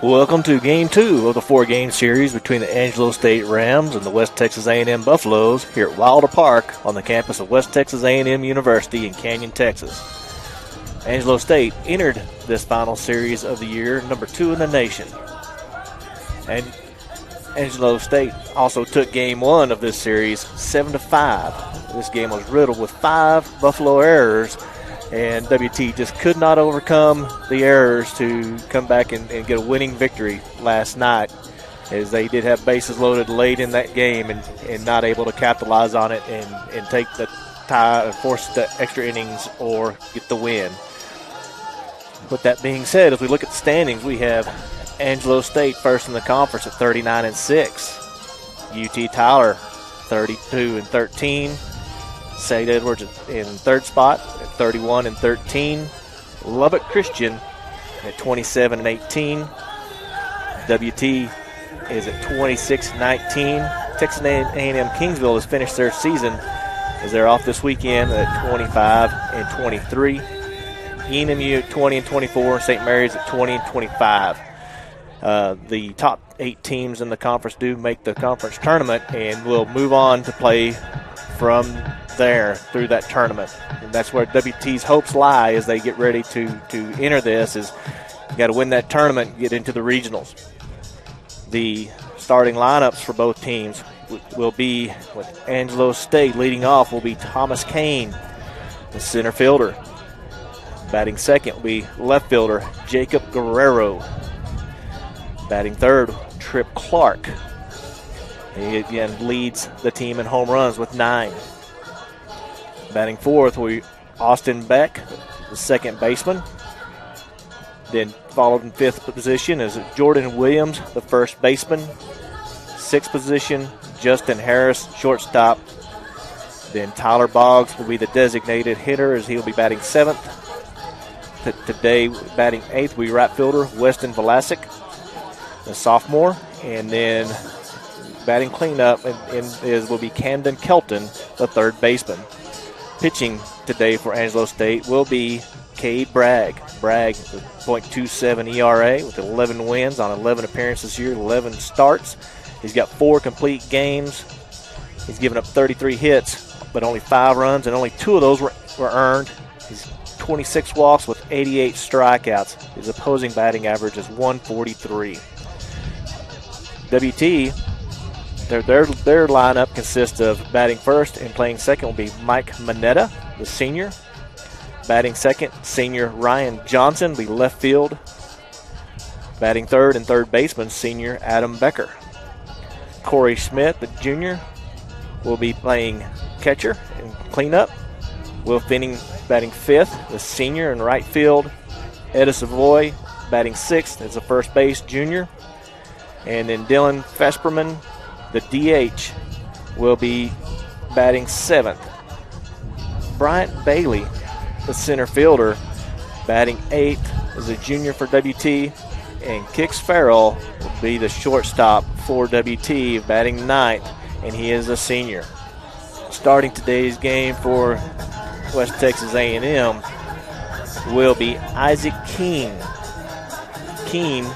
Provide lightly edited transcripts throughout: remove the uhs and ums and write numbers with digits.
Welcome to Game 2 of the 4-game series between the Angelo State Rams and the West Texas A&M Buffaloes here at Wilder Park on the campus of West Texas A&M University in Canyon, Texas. Angelo State entered this final series of the year number 2 in the nation. And Angelo State also took Game 1 of this series 7-5. This game was riddled with 5 Buffalo errors, and WT just could not overcome the errors to come back and get a winning victory last night, as they did have bases loaded late in that game and not able to capitalize on it and take the tie and force the extra innings or get the win. With that being said, as we look at the standings, we have Angelo State first in the conference at 39-6. UT Tyler 32-13. St. Edwards in third spot at 31-13. Lubbock Christian at 27-18. WT is at 26-19. Texas A&M Kingsville has finished their season as they're off this weekend at 25-23. ENMU at 20-24. St. Mary's at 20-25. The top 8 teams in the conference do make the conference tournament and will move on to play from there through that tournament. And that's where WT's hopes lie as they get ready to enter this, is you got to win that tournament and get into the regionals. The starting lineups for both teams will be, with Angelo State leading off, will be Thomas Kane, the center fielder. Batting second will be left fielder Jacob Guerrero. Batting third, Trip Clark. He again leads the team in home runs with 9. Batting fourth will be Austin Beck, the second baseman. Then followed in fifth position is Jordan Williams, the first baseman. Sixth position, Justin Harris, shortstop. Then Tyler Boggs will be the designated hitter as he'll be batting seventh. Today, batting eighth will be right fielder Weston Velasic, the sophomore. And then batting cleanup will be Camden Kelton, the third baseman. Pitching today for Angelo State will be Cade Bragg. Bragg with .27 ERA with 11 wins on 11 appearances here, 11 starts. He's got 4 complete games. He's given up 33 hits, but only 5 runs, and only 2 of those were earned. He's 26 walks with 88 strikeouts. His opposing batting average is 143. WT, their lineup consists of batting first and playing second will be Mike Manetta, the senior. Batting second, senior Ryan Johnson, the left field. Batting third and third baseman, senior Adam Becker. Corey Smith, the junior, will be playing catcher and cleanup. Will Finning batting fifth, the senior in right field. Eda Savoy batting sixth as a first base junior. And then Dylan Fesperman, the DH, will be batting seventh. Bryant Bailey, the center fielder, batting eighth as a junior for WT. And Kix Farrell will be the shortstop for WT, batting ninth, and he is a senior. Starting today's game for West Texas A&M will be Isaac Keene. Keene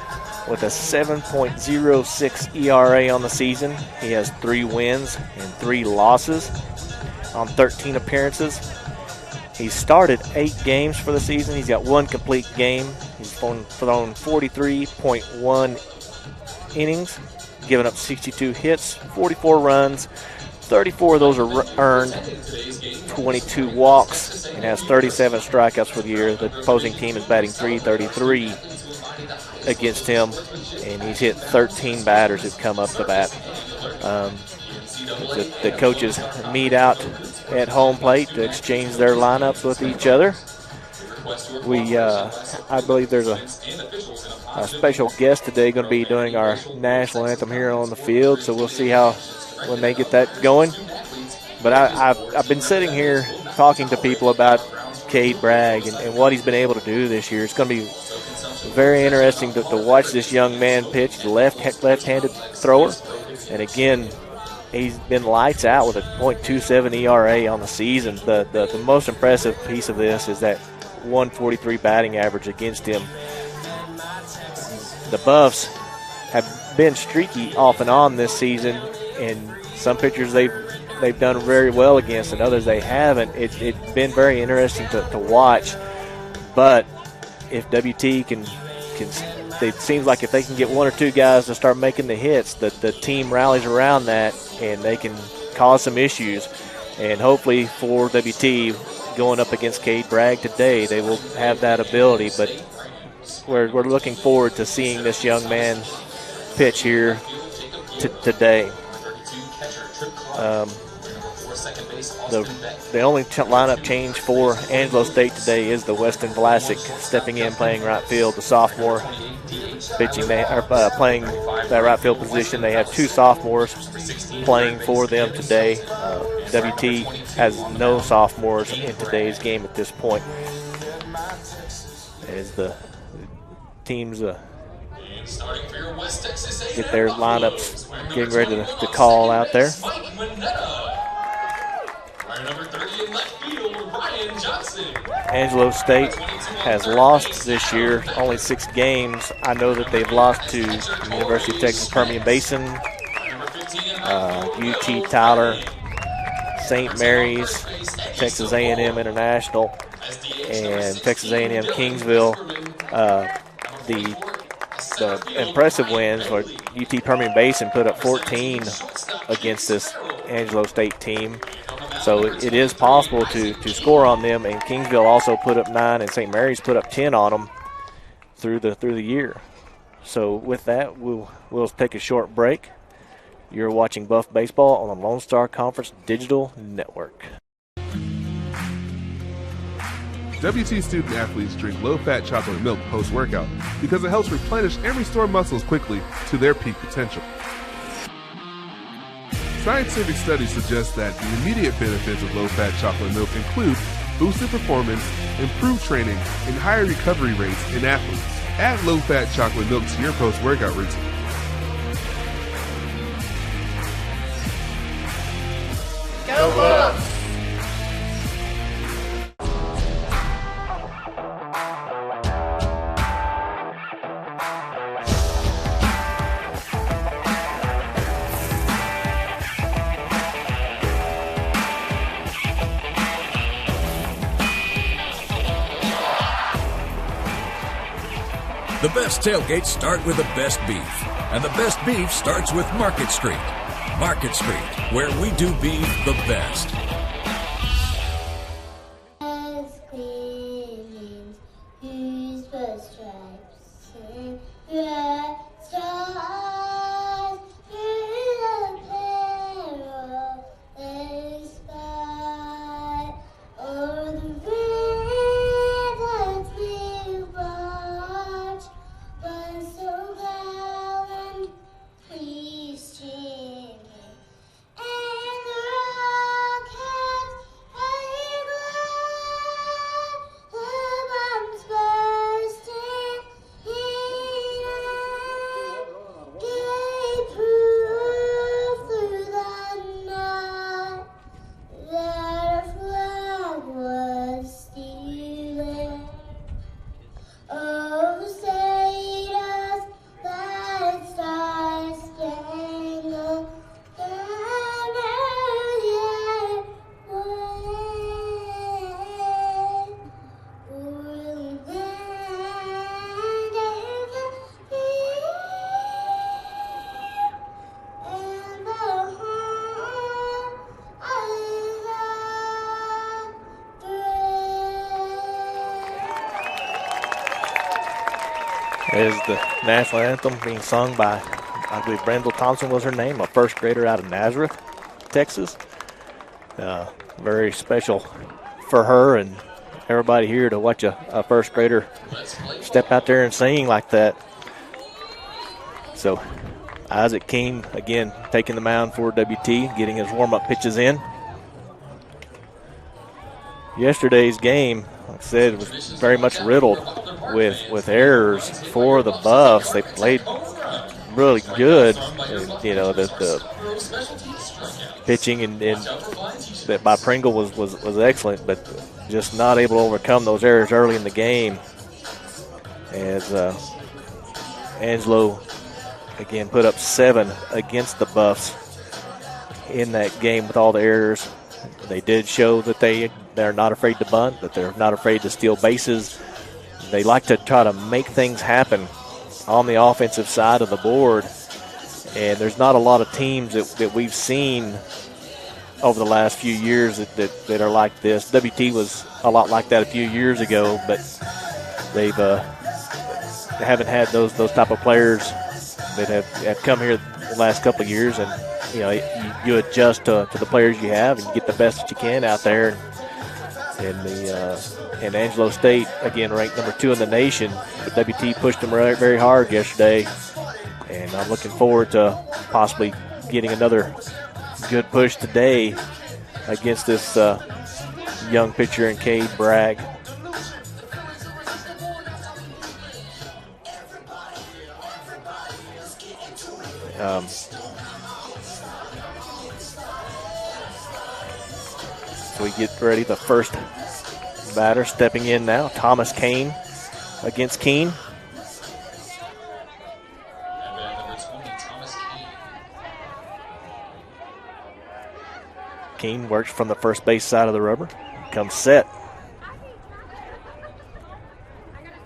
with a 7.06 ERA on the season. He has 3 wins and 3 losses on 13 appearances. He started 8 games for the season. He's got 1 complete game. He's thrown 43.1 innings, given up 62 hits, 44 runs. 34 of those are earned, 22 walks, and has 37 strikeouts for the year. The opposing team is batting .333 against him, and he's hit 13 batters who've come up to bat. The coaches meet out at home plate to exchange their lineups with each other. I believe there's a special guest today going to be doing our national anthem here on the field, so we'll see when they get that going. But I've been sitting here talking to people about Cade Bragg and what he's been able to do this year. It's going to be very interesting to watch this young man pitch. He's a left-handed thrower, and again, he's been lights out with a .27 ERA on the season. The most impressive piece of this is that 143 batting average against him. the Buffs have been streaky off and on this season, and some pitchers they've done very well against, and others they haven't. It's been very interesting to watch. But if WT can, it seems like if they can get one or two guys to start making the hits, the team rallies around that, and they can cause some issues. And hopefully for WT going up against Cade Bragg today, they will have that ability. But we're looking forward to seeing this young man pitch here today. The only lineup change for Angelo State today is the Weston Vlasic stepping in, playing right field. The sophomore pitching, they are playing that right field position. They have two sophomores playing for them today. WT has no sophomores in today's game at this point, as the teams get their lineups getting ready to call out there. Angelo State has lost this year, only 6 games. I know that they've lost to University of Texas Permian Basin, UT Tyler, St. Mary's, Texas A&M International, and Texas A&M Kingsville. The impressive wins were UT Permian Basin put up 14 against this Angelo State team. So it is possible to score on them, and Kingsville also put up 9, and St. Mary's put up 10 on them through the year. So with that, we'll take a short break. You're watching Buff Baseball on the Lone Star Conference Digital Network. WT student athletes drink low-fat chocolate milk post-workout because it helps replenish and restore muscles quickly to their peak potential. Scientific studies suggest that the immediate benefits of low-fat chocolate milk include boosted performance, improved training, and higher recovery rates in athletes. Add low-fat chocolate milk to your post-workout routine. Go Buffs! The best tailgates start with the best beef, and the best beef starts with Market Street. Market Street, where we do beef the best. Is the national anthem being sung by, I believe Brendel Thompson was her name, a first grader out of Nazareth, Texas. Very special for her and everybody here to watch a first grader step out there and sing like that. So Isaac King, again, taking the mound for WT, getting his warm-up pitches in. Yesterday's game, like I said, was very much riddled with errors for the Buffs. They played really good. And, you know, the pitching and that by Pringle was excellent, but just not able to overcome those errors early in the game. As Angelo, again, put up 7 against the Buffs in that game with all the errors. They did show that they're not afraid to bunt, that they're not afraid to steal bases. They like to try to make things happen on the offensive side of the board. And there's not a lot of teams that we've seen over the last few years that are like this. WT was a lot like that a few years ago, but they haven't had those type of players that have come here the last couple of years. And you adjust to the players you have, and you get the best that you can out there. And Angelo State, again, ranked number 2 in the nation, but WT pushed them very hard yesterday. And I'm looking forward to possibly getting another good push today against this young pitcher in Cade Bragg. So we get ready. The first batter stepping in now, Thomas Kane against Keene. Keene works from the first base side of the rubber. Comes set.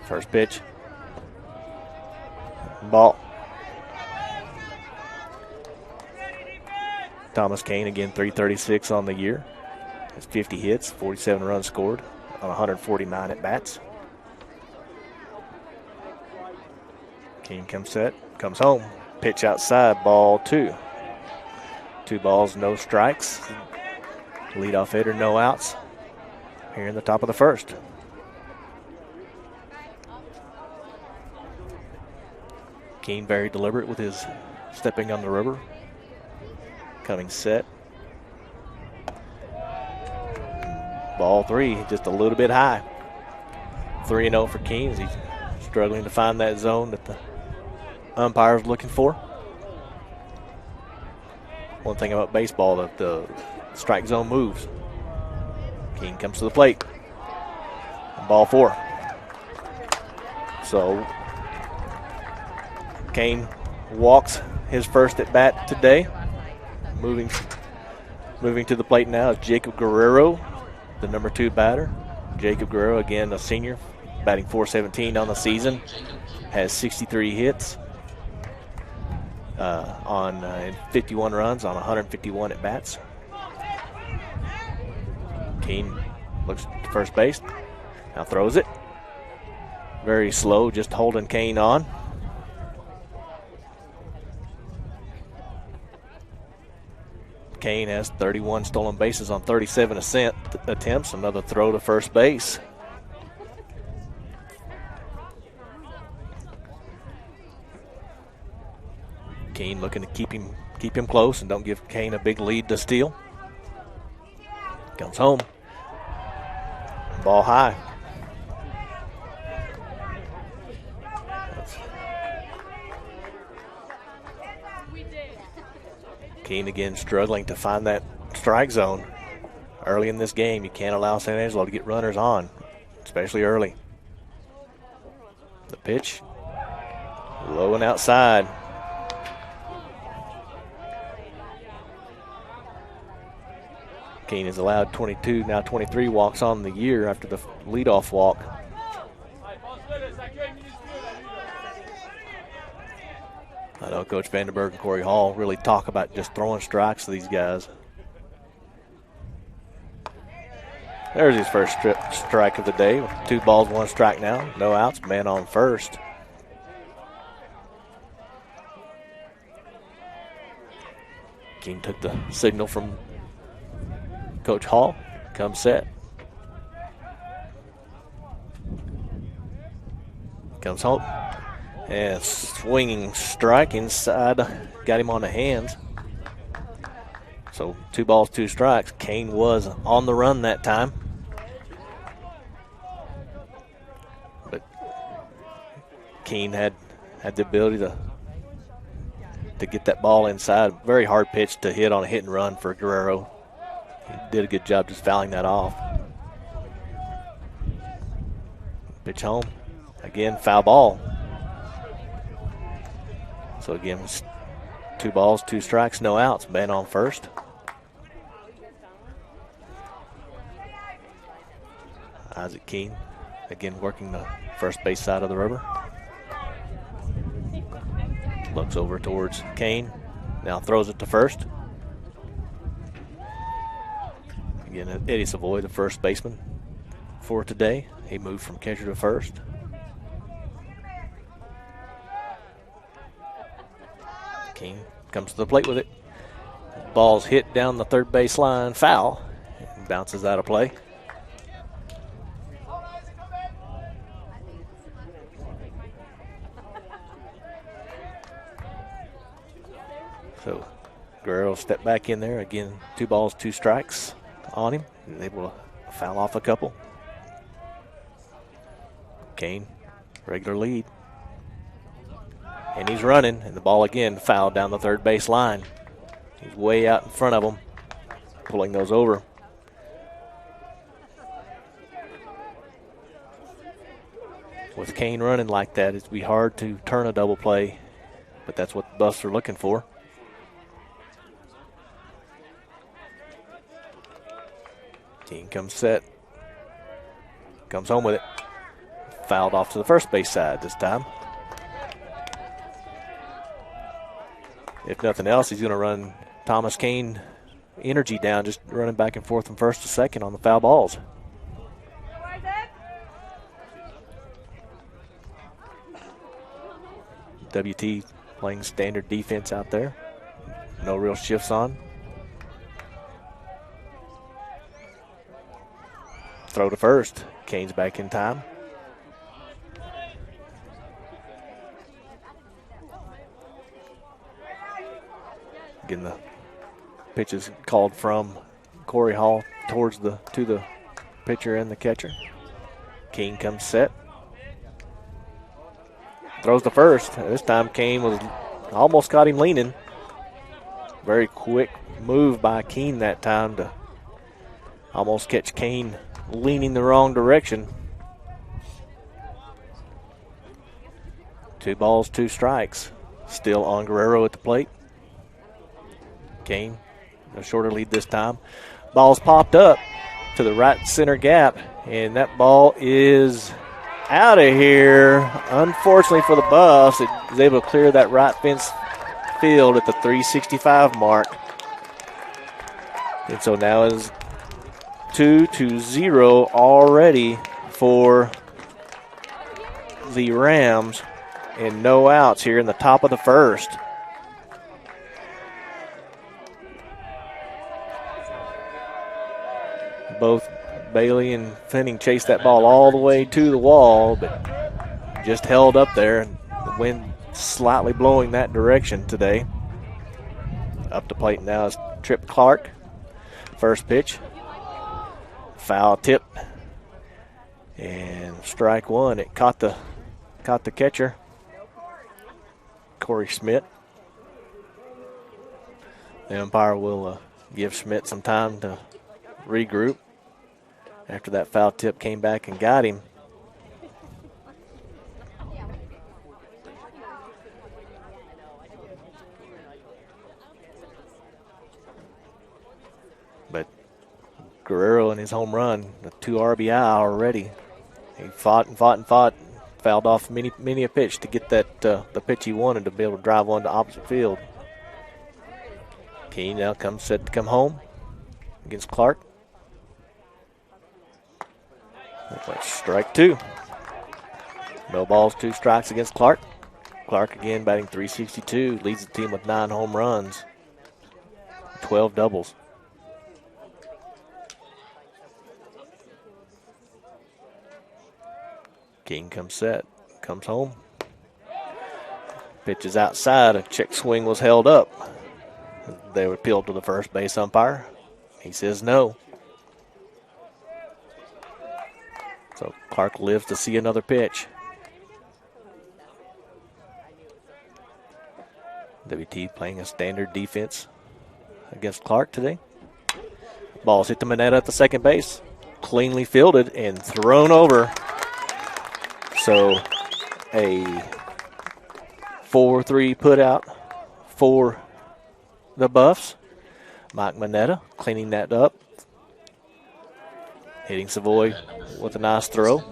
First pitch. Ball. Thomas Kane, again, 336 on the year. Has 50 hits, 47 runs scored on 149 at-bats. Keene comes set, comes home. Pitch outside, ball 2. 2 balls, no strikes. Leadoff hitter, no outs here in the top of the first. Keene very deliberate with his stepping on the rubber. Coming set. Ball 3, just a little bit high. 3-0 for Keene as he's struggling to find that zone that the umpire's looking for. One thing about baseball, that the strike zone moves. Keene comes to the plate. Ball 4. So Kane walks his first at bat today. Moving to the plate now is Jacob Guerrero, the number 2 batter. Jacob Guerrero, again a senior, batting .417 on the season. Has 63 hits on 51 runs on 151 at bats. Keene looks to first base. Now throws it. Very slow, just holding Kane on. Kane has 31 stolen bases on 37 attempts. Another throw to first base. Keene looking to keep him close and don't give Kane a big lead to steal. Comes home. Ball high. Keene again struggling to find that strike zone. Early in this game, you can't allow San Angelo to get runners on, especially early. The pitch, low and outside. Keene has allowed 22, now 23 walks on the year after the leadoff walk. I know Coach Vandenberg and Corey Hall really talk about just throwing strikes to these guys. There's his first strike of the day. 2 balls, 1 strike now. No outs, man on first. Keene took the signal from Coach Hall. Comes set. Comes home. And swinging strike inside. Got him on the hands. So 2 balls, 2 strikes. Kane was on the run that time. But Keene had the ability to get that ball inside. Very hard pitch to hit on a hit and run for Guerrero. He did a good job just fouling that off. Pitch home. Again, foul ball. So again, it's 2 balls, 2 strikes, no outs. Man on first. Isaac Keene again working the first base side of the rubber. Looks over towards Kane. Now throws it to first. Again, Eddie Savoy, the first baseman for today. He moved from catcher to first. King comes to the plate with it. Ball's hit down the third base line, foul, and bounces out of play. So Guerrero step back in there. Again, 2 balls, 2 strikes on him. He's able to foul off a couple. Kane, regular lead. And he's running, and the ball again fouled down the third base line. He's way out in front of him, pulling those over. With Kane running like that, it'd be hard to turn a double play, but that's what the Buffs are looking for. Kane comes set, comes home with it. Fouled off to the first base side this time. If nothing else, he's going to run Thomas Kane energy down, just running back and forth from first to second on the foul balls. WT playing standard defense out there. No real shifts on. Throw to first. Kane's back in time. Again, the pitch is called from Corey Hall to the pitcher and the catcher. Kane comes set. Throws to first. This time Kane was almost got him leaning. Very quick move by Kane that time to almost catch Kane leaning the wrong direction. 2 balls, 2 strikes. Still on Guerrero at the plate. Kane, a shorter lead this time. Ball's popped up to the right center gap, and that ball is out of here. Unfortunately for the Buffs, it was able to clear that right fence field at the 365 mark. And so now is 2-0 already for the Rams, and no outs here in the top of the first. Both Bailey and Fenning chased that ball all the way to the wall, but just held up there, and the wind slightly blowing that direction today. Up to plate now is Trip Clark. First pitch. Foul tip. And strike one. It caught the catcher, Corey Schmidt. The umpire will give Schmidt some time to regroup after that foul tip came back and got him. But Guerrero in his home run, the 2 RBI already. He fought and fought and fought, fouled off many a pitch to get that the pitch he wanted to be able to drive one to opposite field. Kane now comes set to come home against Clark. Strike 2. No balls, 2 strikes against Clark. Clark again batting .362, leads the team with 9 home runs, 12 doubles. King comes set, comes home. Pitch is outside. A check swing was held up. They were appealed to the first base umpire. He says no. So Clark lives to see another pitch. WT playing a standard defense against Clark today. Ball's hit the Manetta at the second base. Cleanly fielded and thrown over. So a 4-3 put out for the Buffs. Mike Manetta cleaning that up. Hitting Savoy with a nice throw.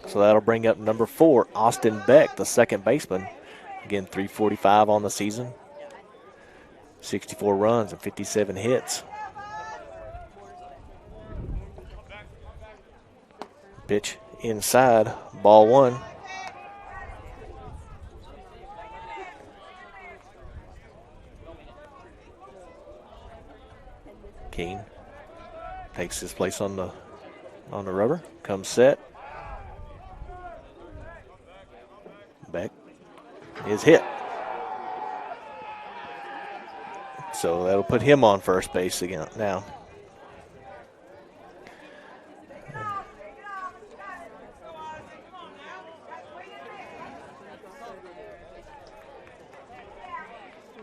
So that'll bring up number 4, Austin Beck, the second baseman. Again, .345 on the season. 64 runs and 57 hits. Pitch inside, ball 1. Keene takes his place on the rubber, comes set. Beck is hit. So that'll put him on first base again now.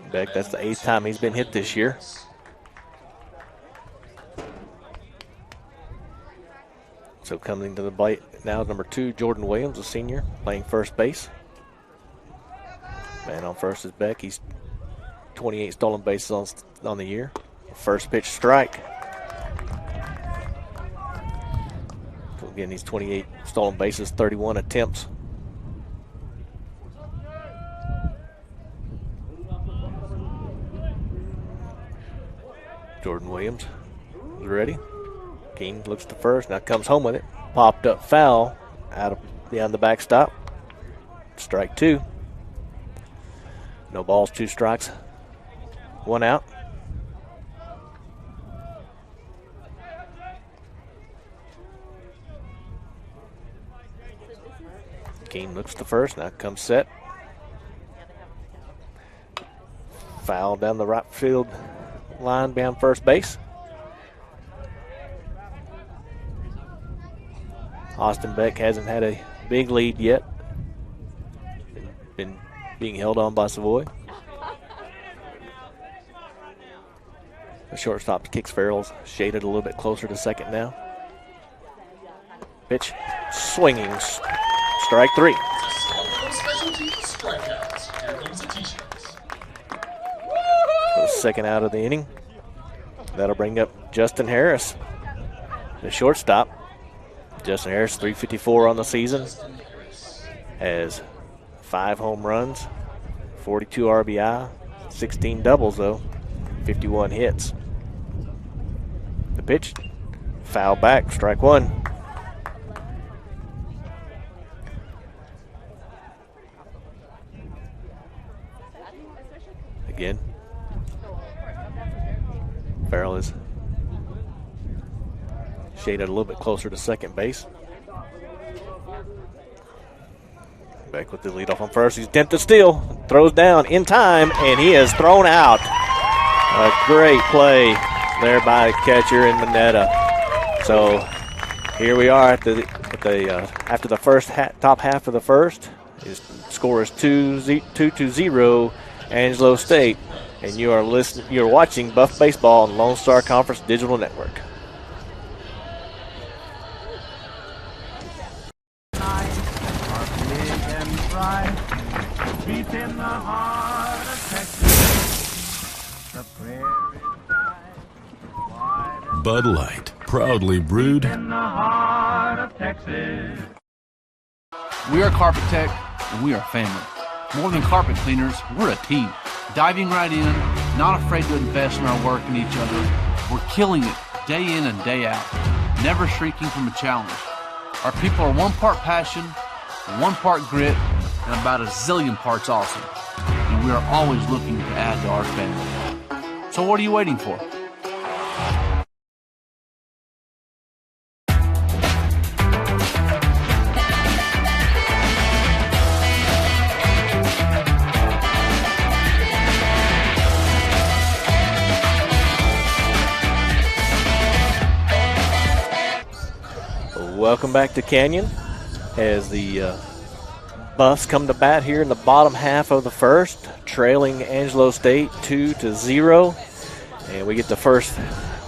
Beck, that's the 8th time he's been hit this year. So coming to the plate now, number 2, Jordan Williams, a senior, playing first base. Man on first is Beck. He's 28 stolen bases on the year. First pitch strike. So again, he's 28 stolen bases, 31 attempts. Jordan Williams is ready. King looks to first, now comes home with it. Popped up foul out of behind the backstop. Strike 2. No balls, 2 strikes. 1 out. King looks to first, now comes set. Foul down the right field line behind first base. Austin Beck hasn't had a big lead yet. Been being held on by Savoy. The shortstop kicks Farrell's shaded a little bit closer to second now. Pitch swinging. Strike 3. For the second out of the inning. That'll bring up Justin Harris, the shortstop. Justin Harris, .354 on the season. Has 5 home runs, 42 RBI, 16 doubles though, 51 hits. The pitch, foul back, strike 1. Again, Farrell is shaded a little bit closer to second base. Beck with the leadoff on first. He's attempted steal. Throws down in time, and he is thrown out. A great play there by catcher in Manetta. So here we are after the first top half of the first. His score is 2-0, Angelo State, and you are watching Buff Baseball on the Lone Star Conference Digital Network. Bud Light, proudly brewed in the heart of Texas. We are Carpet Tech, and we are family. More than carpet cleaners, we're a team. Diving right in, not afraid to invest in our work and each other. We're killing it day in and day out, never shrinking from a challenge. Our people are 1 part passion, 1 part grit, and about a zillion parts awesome. And we are always looking to add to our family. So what are you waiting for? Welcome back to Canyon as the Buffs come to bat here in the bottom half of the first, trailing Angelo State 2-0. And we get the first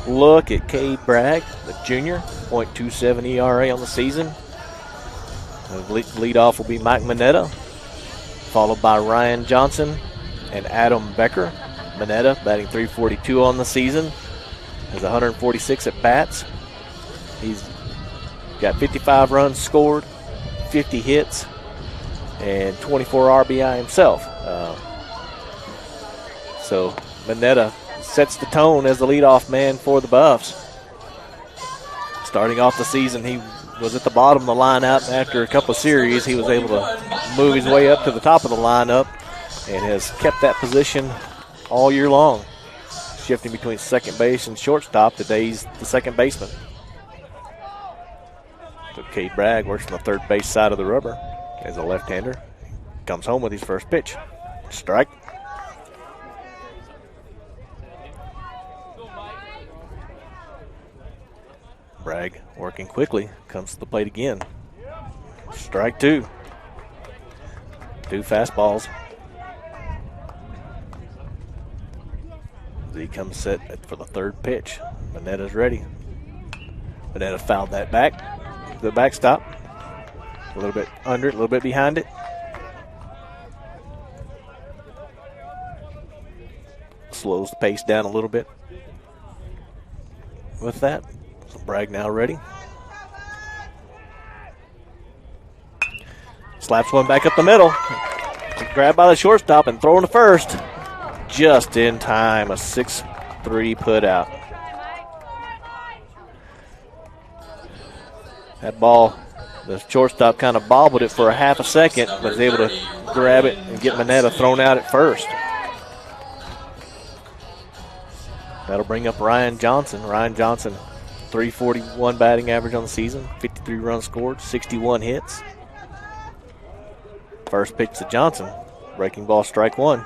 look at Cade Bragg, the junior, .27 ERA on the season. The leadoff will be Mike Manetta. followed by Ryan Johnson and Adam Becker. Mineta batting .342 on the season, has 146 at bats. He's got 55 runs scored, 50 hits, and 24 RBI himself. So Mineta sets the tone as the leadoff man for the Buffs. Starting off the season, he was at the bottom of the lineup. After a couple of series, he was able to move his way up to the top of the lineup and has kept that position all year long, shifting between second base and shortstop. Today he's the second baseman. So Cade Bragg works on the third base side of the rubber as a left-hander. Comes home with his first pitch. Strike. Bragg working quickly, comes to the plate again. Strike two. Two fastballs. He comes set for the third pitch. Mineta's ready. Mineta fouled that back. The backstop. A little bit under it, a little bit behind it. Slows the pace down a little bit. With that, so Bragg now ready. Slaps one back up the middle. Grabbed by the shortstop and thrown to first. Just in time, a 6-3 put out. That ball, the shortstop kind of bobbled it for a half a second, but was able to grab it and get Mineta thrown out at first. That'll bring up Ryan Johnson. Ryan Johnson, .341 batting average on the season, 53 runs scored, 61 hits. First pitch to Johnson. Breaking ball, strike one.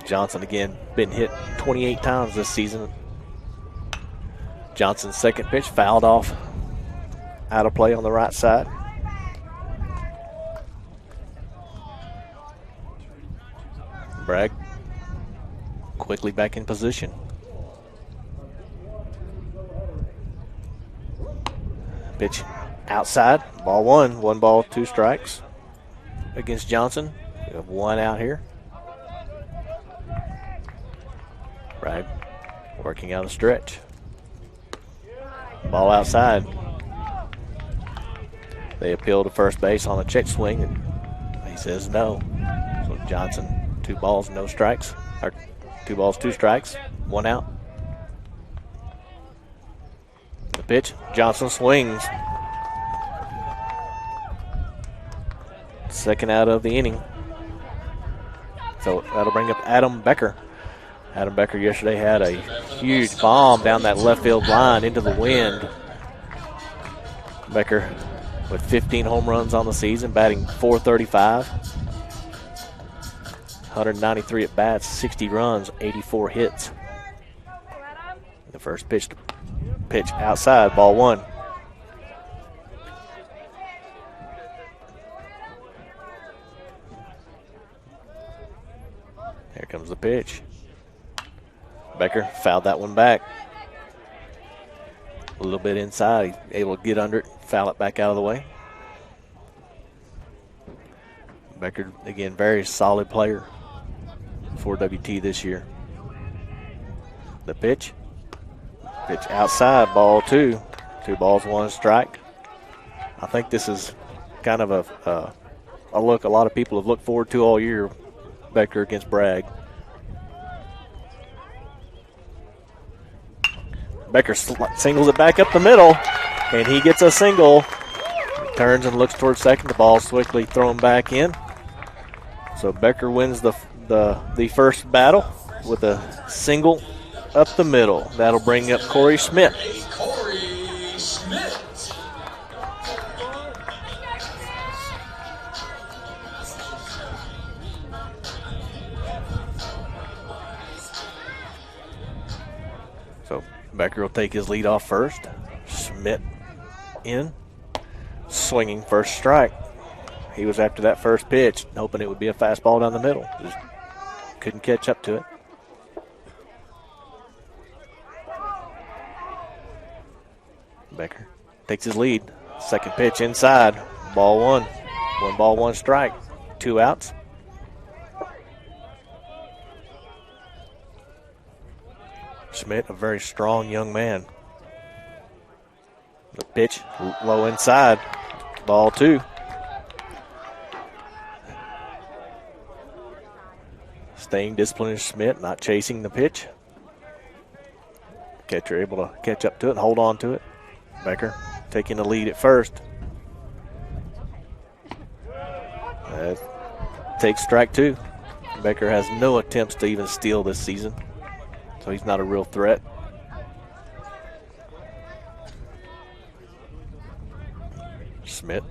Johnson again been hit 28 times this season. Johnson's second pitch fouled off, out of play on the right side. Bragg quickly back in position. Pitch outside, ball one. 1 ball, 2 strikes against Johnson. We have 1 out here. Bragg working out a stretch. Ball outside. They appeal to first base on a check swing, and he says no. So Johnson, 2 balls, no strikes. Or 2 balls, 2 strikes, 1 out. The pitch, Johnson swings. Second out of the inning. So that'll bring up Adam Becker. Adam Becker yesterday had a huge bomb down that left field line into the wind. Becker with 15 home runs on the season, batting .435. 193 at bats, 60 runs, 84 hits. The first pitch outside, ball one. Here comes the pitch. Becker fouled that one back. A little bit inside, he's able to get under it, foul it back out of the way. Becker, again, very solid player for WT this year. The pitch outside, ball two. 2 balls, 1 strike. I think this is kind of a look a lot of people have looked forward to all year. Becker against Bragg. Becker singles it back up the middle, and he gets a single. He turns and looks towards second. The ball's quickly thrown back in. So Becker wins the first battle with a single up the middle. That'll bring up Corey Schmidt. So Becker will take his lead off first. Schmidt in, swinging first strike. He was after that first pitch, hoping it would be a fastball down the middle. Just couldn't catch up to it. Becker takes his lead, Second pitch inside. Ball one. 1 ball, 1 strike. 2 outs. Schmidt, a very strong young man. The pitch low inside. Ball 2. Staying disciplined, Schmidt, not chasing the pitch. Catcher able to catch up to it and hold on to it. Becker taking the lead at first. Takes strike 2. Becker has no attempts to even steal this season, so he's not a real threat. Schmidt,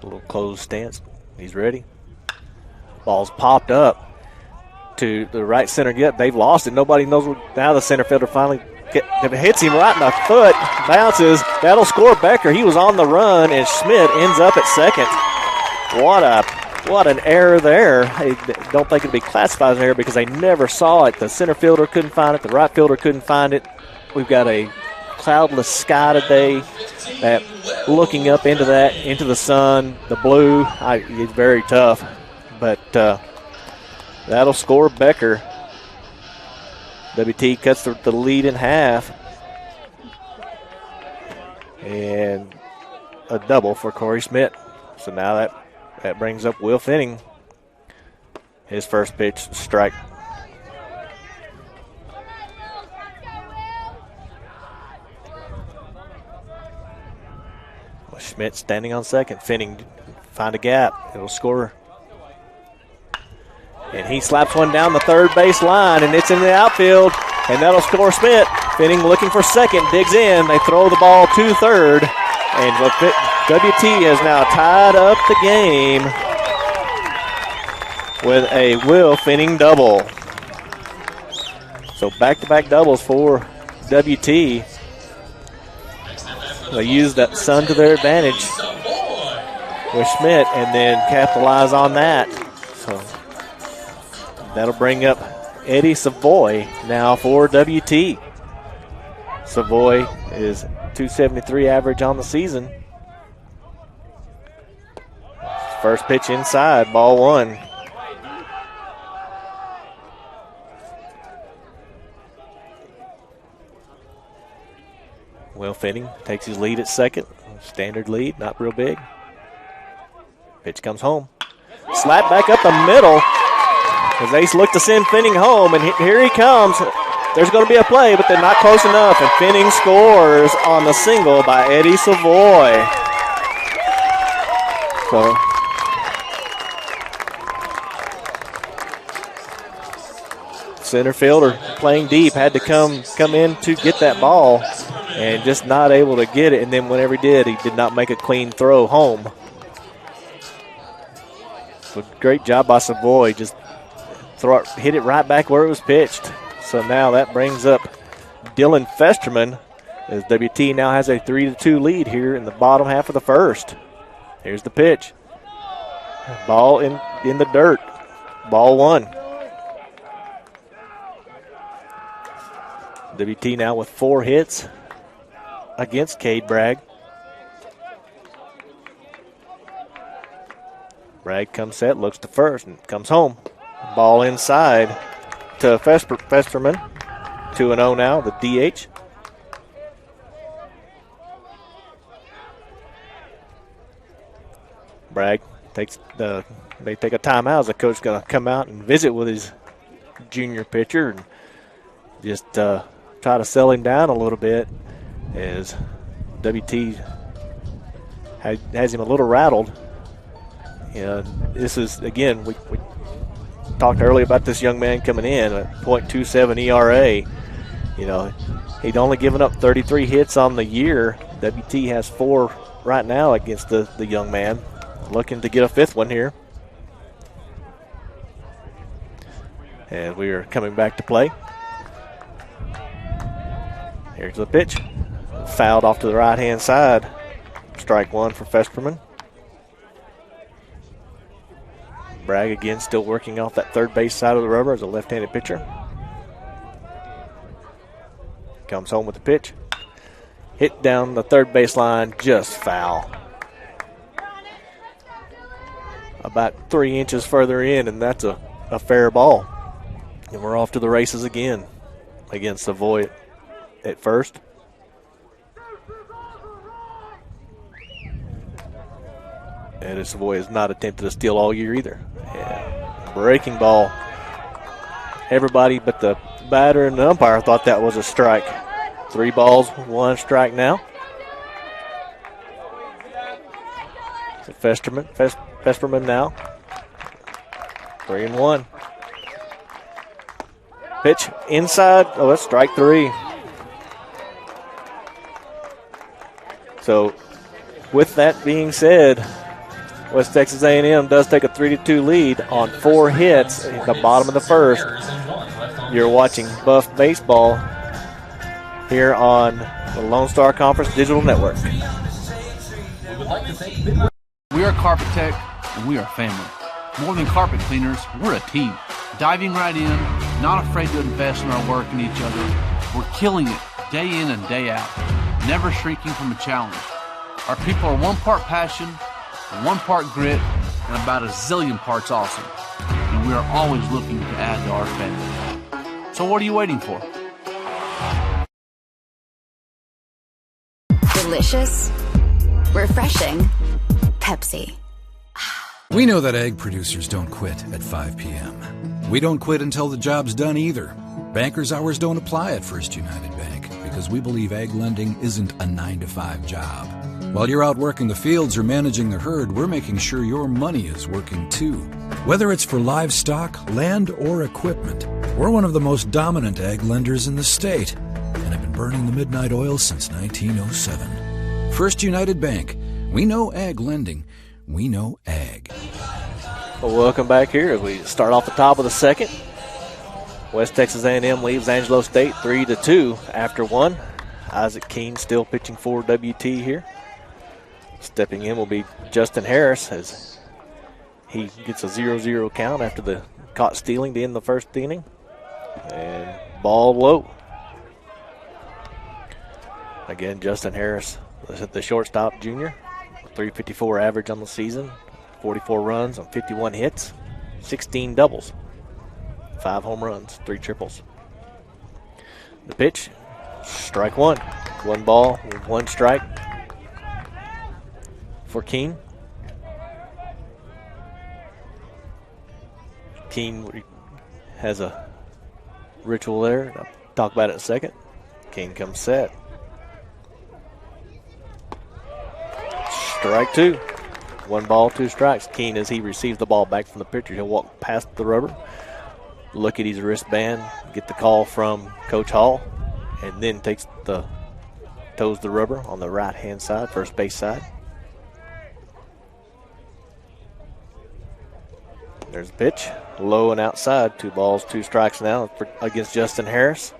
a little closed stance. He's ready. Ball's popped up to the right center get. They've lost it. Nobody knows what. Now the center fielder finally hits him right in the foot. Bounces. That'll score Becker. He was on the run, and Schmidt ends up at second. What an error there. I don't think it'd be classified as an error because they never saw it. The center fielder couldn't find it. The right fielder couldn't find it. We've got a cloudless sky today. That looking up into the sun, the blue, it's very tough. But that'll score Becker. WT cuts the lead in half. And a double for Corey Schmidt. So now that brings up Will Finning. His first pitch, strike. Schmidt standing on second. Finning find a gap. It'll score. And he slaps one down the third base line, and it's in the outfield, and that'll score Schmidt. Finning looking for second, digs in. They throw the ball to third, and WT has now tied up the game with a Will Finning double. So back-to-back doubles for WT. They use that sun to their advantage with Schmidt and then capitalize on that. So that'll bring up Eddie Savoy now for WT. Savoy is .273 average on the season. First pitch inside, ball 1. Will Finning takes his lead at second. Standard lead, not real big. Pitch comes home. Slap back up the middle as Ace looked to send Finning home, and here he comes. There's going to be a play, but they're not close enough, and Finning scores on the single by Eddie Savoy. So center fielder playing deep had to come in to get that ball and just not able to get it. And then whenever he did not make a clean throw home. So great job by Savoy. Just hit it right back where it was pitched. So now that brings up Dylan Festerman as WT now has a 3-2 lead here in the bottom half of the first. Here's the pitch. Ball in the dirt. Ball 1. WT now with 4 hits against Cade Bragg. Bragg comes set, looks to first, and comes home. Ball inside to Festerman. 2-0 now, the DH. Bragg they take a timeout as the coach is going to come out and visit with his junior pitcher and just try to sell him down a little bit as WT has him a little rattled. This is, again, we talked earlier about this young man coming in at .27 ERA. He'd only given up 33 hits on the year. WT has 4 right now against the young man. Looking to get a 5th one here. And we are coming back to play. Here's the pitch. Fouled off to the right-hand side. Strike 1 for Festerman. Bragg again still working off that third base side of the rubber as a left-handed pitcher. Comes home with the pitch. hit down the third baseline, just foul. About 3 inches further in, and that's a fair ball. And we're off to the races again against Savoy at first. And Savoy has not attempted a steal all year either. Yeah. Breaking ball. Everybody but the batter and the umpire thought that was a strike. 3 balls, 1 strike now. So Festerman now. 3-1. Pitch inside. Oh, that's strike 3. So, with that being said, West Texas A&M does take a 3-2 lead on 4 hits at the bottom of the first. You're watching Buff Baseball here on the Lone Star Conference Digital Network. We are Carpet Tech, and we are family. More than carpet cleaners, we're a team. Diving right in, not afraid to invest in our work and each other. We're killing it day in and day out, never shrinking from a challenge. Our people are 1 part passion, 1 part grit, and about a zillion parts awesome. And we are always looking to add to our family. So what are you waiting for? Delicious, refreshing, Pepsi. We know that egg producers don't quit at 5 p.m. We don't quit until the job's done either. Bankers' hours don't apply at First United Bank because we believe egg lending isn't a 9-to-5 job. While you're out working the fields or managing the herd, we're making sure your money is working too. Whether it's for livestock, land, or equipment, we're one of the most dominant ag lenders in the state and have been burning the midnight oil since 1907. First United Bank. We know ag lending. We know ag. Well, welcome back here as we start off the top of the second. West Texas A&M leaves Angelo State 3-2 after 1. Isaac Keene still pitching for WT here. Stepping in will be Justin Harris as he gets a 0-0 count after the caught stealing to end the first inning. And ball low. Again, Justin Harris, the shortstop junior. 354 average on the season, 44 runs on 51 hits, 16 doubles, 5 home runs, 3 triples. The pitch, strike 1. 1 ball, 1 strike for Keene. Keene has a ritual there. I'll talk about it in a second. Keene comes set. Strike 2. 1 ball, 2 strikes. Keene, as he receives the ball back from the pitcher, he'll walk past the rubber, look at his wristband, get the call from Coach Hall, and then toes the rubber on the right-hand side, first base side. There's the pitch. Low and outside. 2 balls, 2 strikes now against Justin Harris.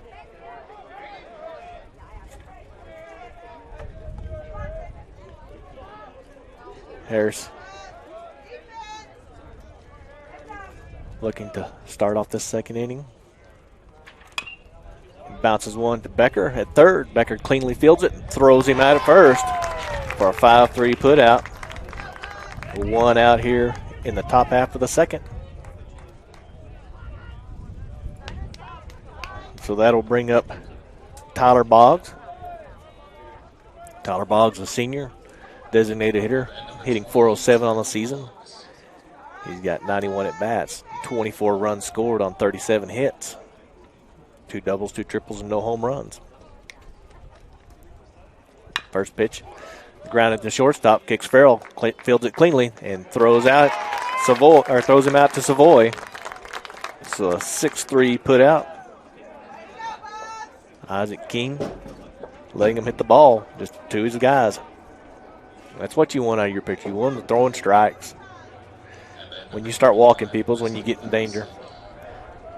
Harris looking to start off this second inning. Bounces 1 to Becker at third. Becker cleanly fields it and throws him out at first for a 5-3 put out. 1 out here in the top half of the second. So that'll bring up Tyler Boggs. Tyler Boggs, a senior, designated hitter, hitting .407 on the season. He's got 91 at-bats, 24 runs scored on 37 hits, 2 doubles, 2 triples, and no home runs. First pitch, grounded to shortstop, kicks Farrell, fields it cleanly, and throws him out to Savoy. It's a 6-3 put out. Isaac Keene letting him hit the ball just to his guys. That's what you want out of your pitcher. You want them throwing strikes. When you start walking people is when you get in danger.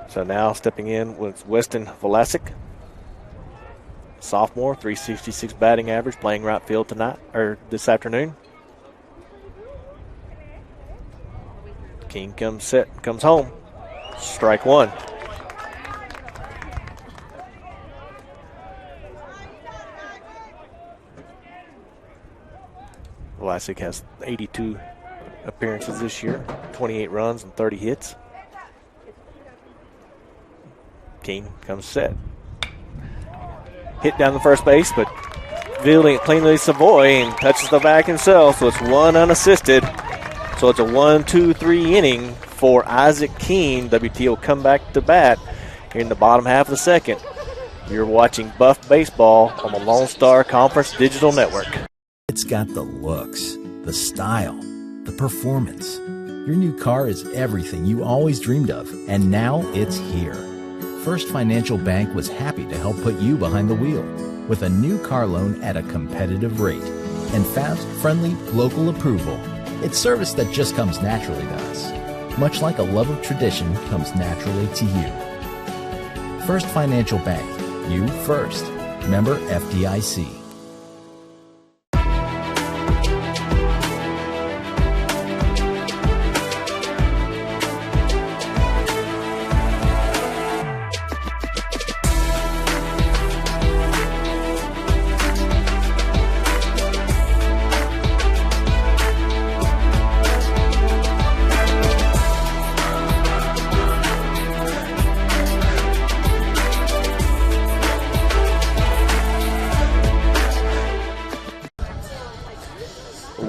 So now stepping in with Weston Velasic, sophomore, 366 batting average, playing right field this afternoon. King comes home. Strike 1. Classic has 82 appearances this year, 28 runs and 30 hits. King comes set. Hit down the first base, but fielding it cleanly Savoy and touches the back himself, so it's one unassisted. So it's a 1-2-3 inning for Isaac Keene. WT will come back to bat here in the bottom half of the second. You're watching Buff Baseball on the Lone Star Conference Digital Network. It's got the looks, the style, the performance. Your new car is everything you always dreamed of, and now it's here. First Financial Bank was happy to help put you behind the wheel with a new car loan at a competitive rate and fast, friendly, local approval. It's service that just comes naturally to us, much like a love of tradition comes naturally to you. First Financial Bank, you first. Member FDIC.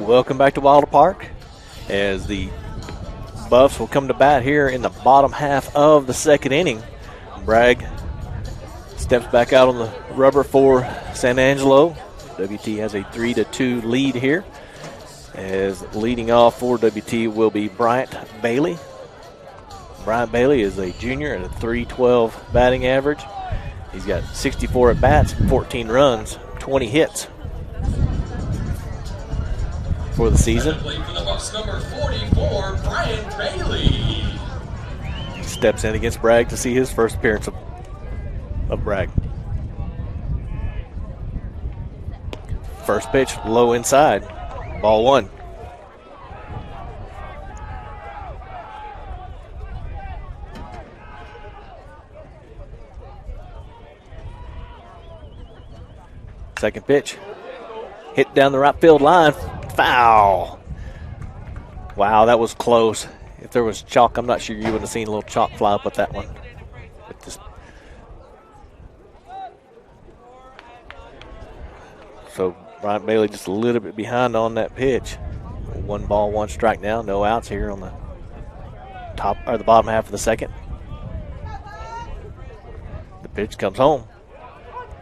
Welcome back to Wilder Park as the Buffs will come to bat here in the bottom half of the second inning. Bragg steps back out on the rubber for San Angelo. WT has a 3-2 lead here, as leading off for WT will be Bryant Bailey. Bryant Bailey is a junior at a .312 batting average. He's got 64 at-bats, 14 runs, 20 hits for the season. For the Bucks, number 44, Bryant Bailey. He steps in against Bragg to see his first appearance of Bragg. First pitch, low inside. Ball one. Second pitch. Hit down the right field line. Foul. Wow, that was close. If there was chalk, I'm not sure you would have seen a little chalk fly up with that one. So Bryant Bailey just a little bit behind on that pitch. 1 ball, 1 strike now. No outs here on the top or the bottom half of the second. The pitch comes home.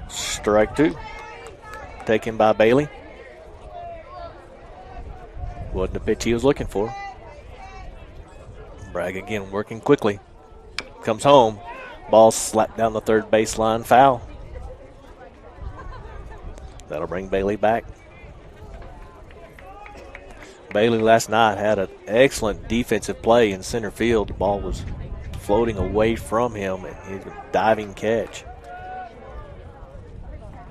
Strike 2. Taken by Bailey. Wasn't the pitch he was looking for. Bragg again working quickly. Comes home. Ball slapped down the third baseline. Foul. That'll bring Bailey back. Bailey last night had an excellent defensive play in center field. The ball was floating away from him, and he was a diving catch.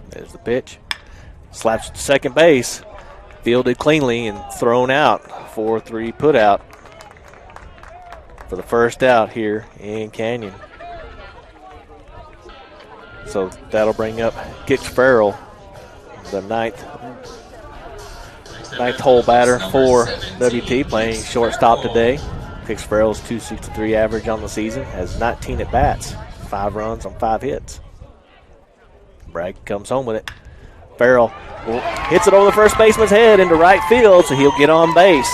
There's the pitch. Slaps to second base. Fielded cleanly and thrown out. 4-3 put out for the first out here in Canyon. So that'll bring up Kix Farrell, the ninth hole batter for WT, playing shortstop today. Kix Farrell's .263 average on the season, has 19 at bats, 5 runs on 5 hits. Bragg comes home with it. Farrell hits it over the first baseman's head into right field, so he'll get on base.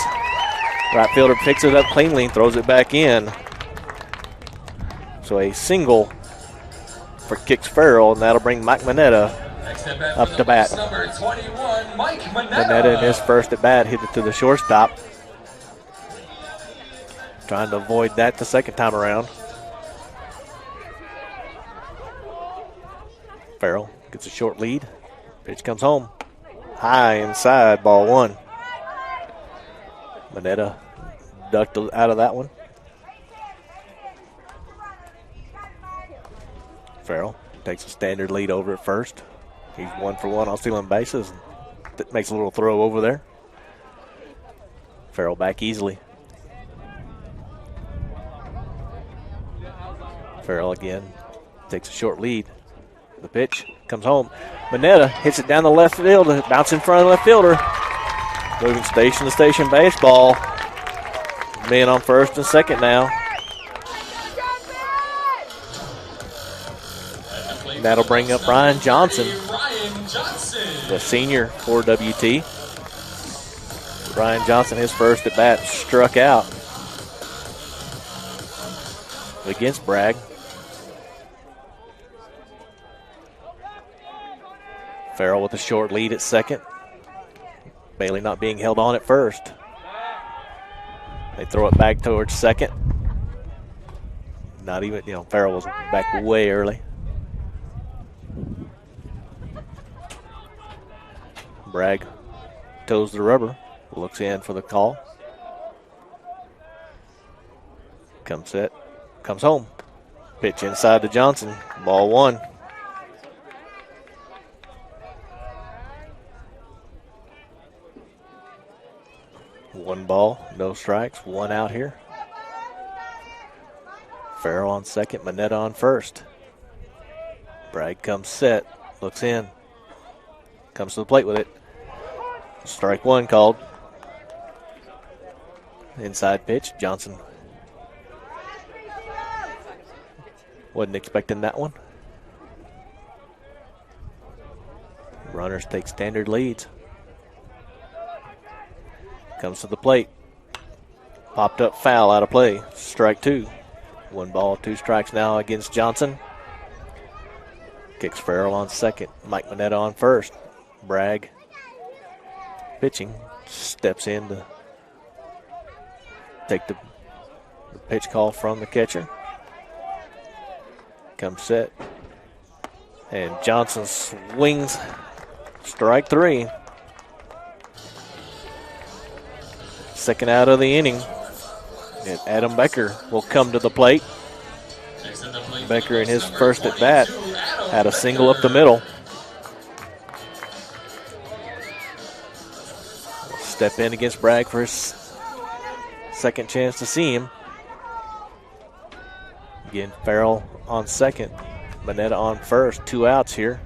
Right fielder picks it up cleanly and throws it back in. So a single for Kix Farrell, and that'll bring Mike Manetta up to bat. Number 21, Mike Manetta in his first at bat hit it to the shortstop. Trying to avoid that the second time around. Farrell gets a short lead. Pitch comes home. High inside, ball 1. Manetta ducked out of that one. Farrell takes a standard lead over at first. He's 1 for 1 on stealing bases. Makes a little throw over there. Farrell back easily. Farrell again takes a short lead. The pitch comes home. Manetta hits it down the left field, bounce in front of the left fielder. Moving station to station baseball. Men on first and second now. That'll bring up Ryan Johnson, the senior for WT. Ryan Johnson, his first at bat, struck out against Bragg. Farrell with a short lead at second. Bailey not being held on at first. They throw it back towards second. Not even, Farrell was back way early. Bragg toes the rubber, looks in for the call. Comes set, comes home. Pitch inside to Johnson, ball one. One ball, no strikes, one out here. Farrell on second, Manetta on first. Bragg comes set, looks in, comes to the plate with it. Strike one called. Inside pitch, Johnson wasn't expecting that one. Runners take standard leads. Comes to the plate. Popped up foul, out of play. Strike two. One ball, two strikes now against Johnson. Kicks Farrell on second. Mike Manetta on first. Bragg pitching. Steps in to take the pitch call from the catcher. Comes set. And Johnson swings. Strike three. Second out of the inning. And Adam Becker will come to the plate. Becker in his first at bat had a single up the middle. Step in against Bragg for his second chance to see him. Again, Farrell on second. Manetta on first. Two outs here.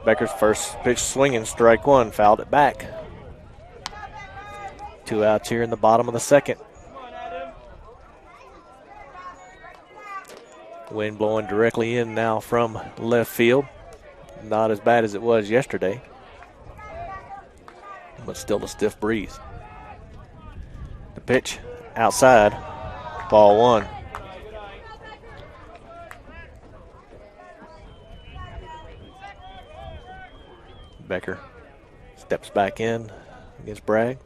Becker's first pitch swinging, strike one, fouled it back. Two outs here in the bottom of the second. Wind blowing directly in now from left field. Not as bad as it was yesterday, but still a stiff breeze. The pitch outside, ball one. Becker steps back in against Bragg.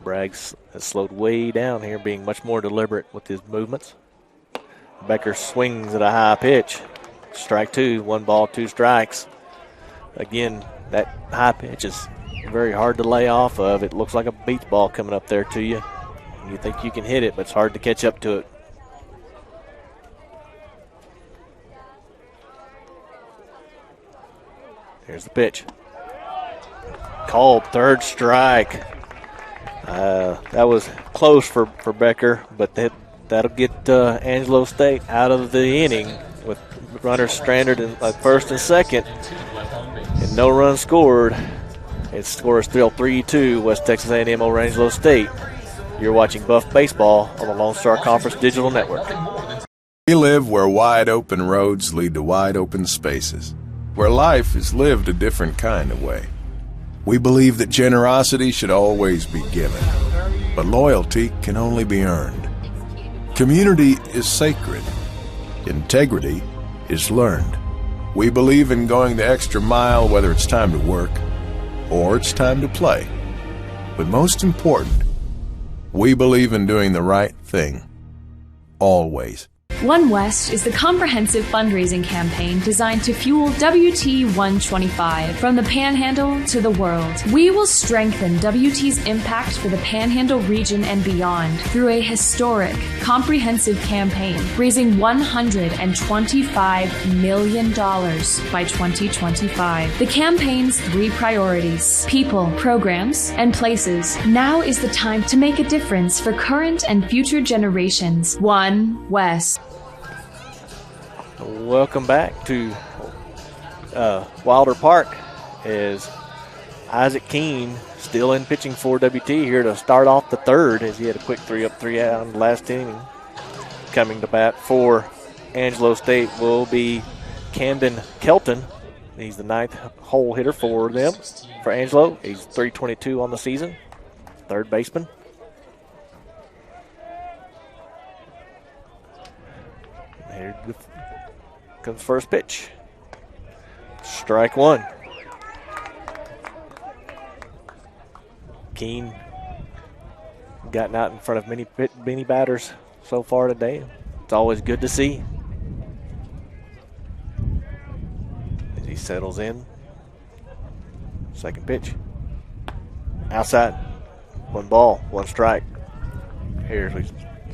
Bragg has slowed way down here, being much more deliberate with his movements. Becker swings at a high pitch. Strike two, one ball, two strikes. Again, that high pitch is very hard to lay off of. It looks like a beach ball coming up there to you. You think you can hit it, but it's hard to catch up to it. Here's the pitch. Called, third strike. That was close for Becker, but that'll get Angelo State out of the inning with runners stranded in first and second and no run scored. It scores still 3-2 West Texas A&M over Angelo State. You're watching Buff Baseball on the Lone Star Conference Digital Network. We live where wide open roads lead to wide open spaces, where life is lived a different kind of way. We believe that generosity should always be given, but loyalty can only be earned. Community is sacred. Integrity is learned. We believe in going the extra mile, whether it's time to work or it's time to play. But most important, we believe in doing the right thing, always. One West is the comprehensive fundraising campaign designed to fuel WT 125 from the Panhandle to the world. We will strengthen WT's impact for the Panhandle region and beyond through a historic, comprehensive campaign, raising $125 million by 2025. The campaign's three priorities: people, programs, and places. Now is the time to make a difference for current and future generations. One West. Welcome back to Wilder Park as Isaac Keene still in pitching for WT here to start off the third, as he had a quick 3-up, 3-out in the last inning. Coming to bat for Angelo State will be Camden Kelton. He's the 9th hole hitter for them. For Angelo, he's .322 on the season, third baseman. Here comes first pitch. Strike one. Keene gotten out in front of many batters so far today. It's always good to see. As he settles in. Second pitch. Outside. 1 ball, 1 strike. Here as we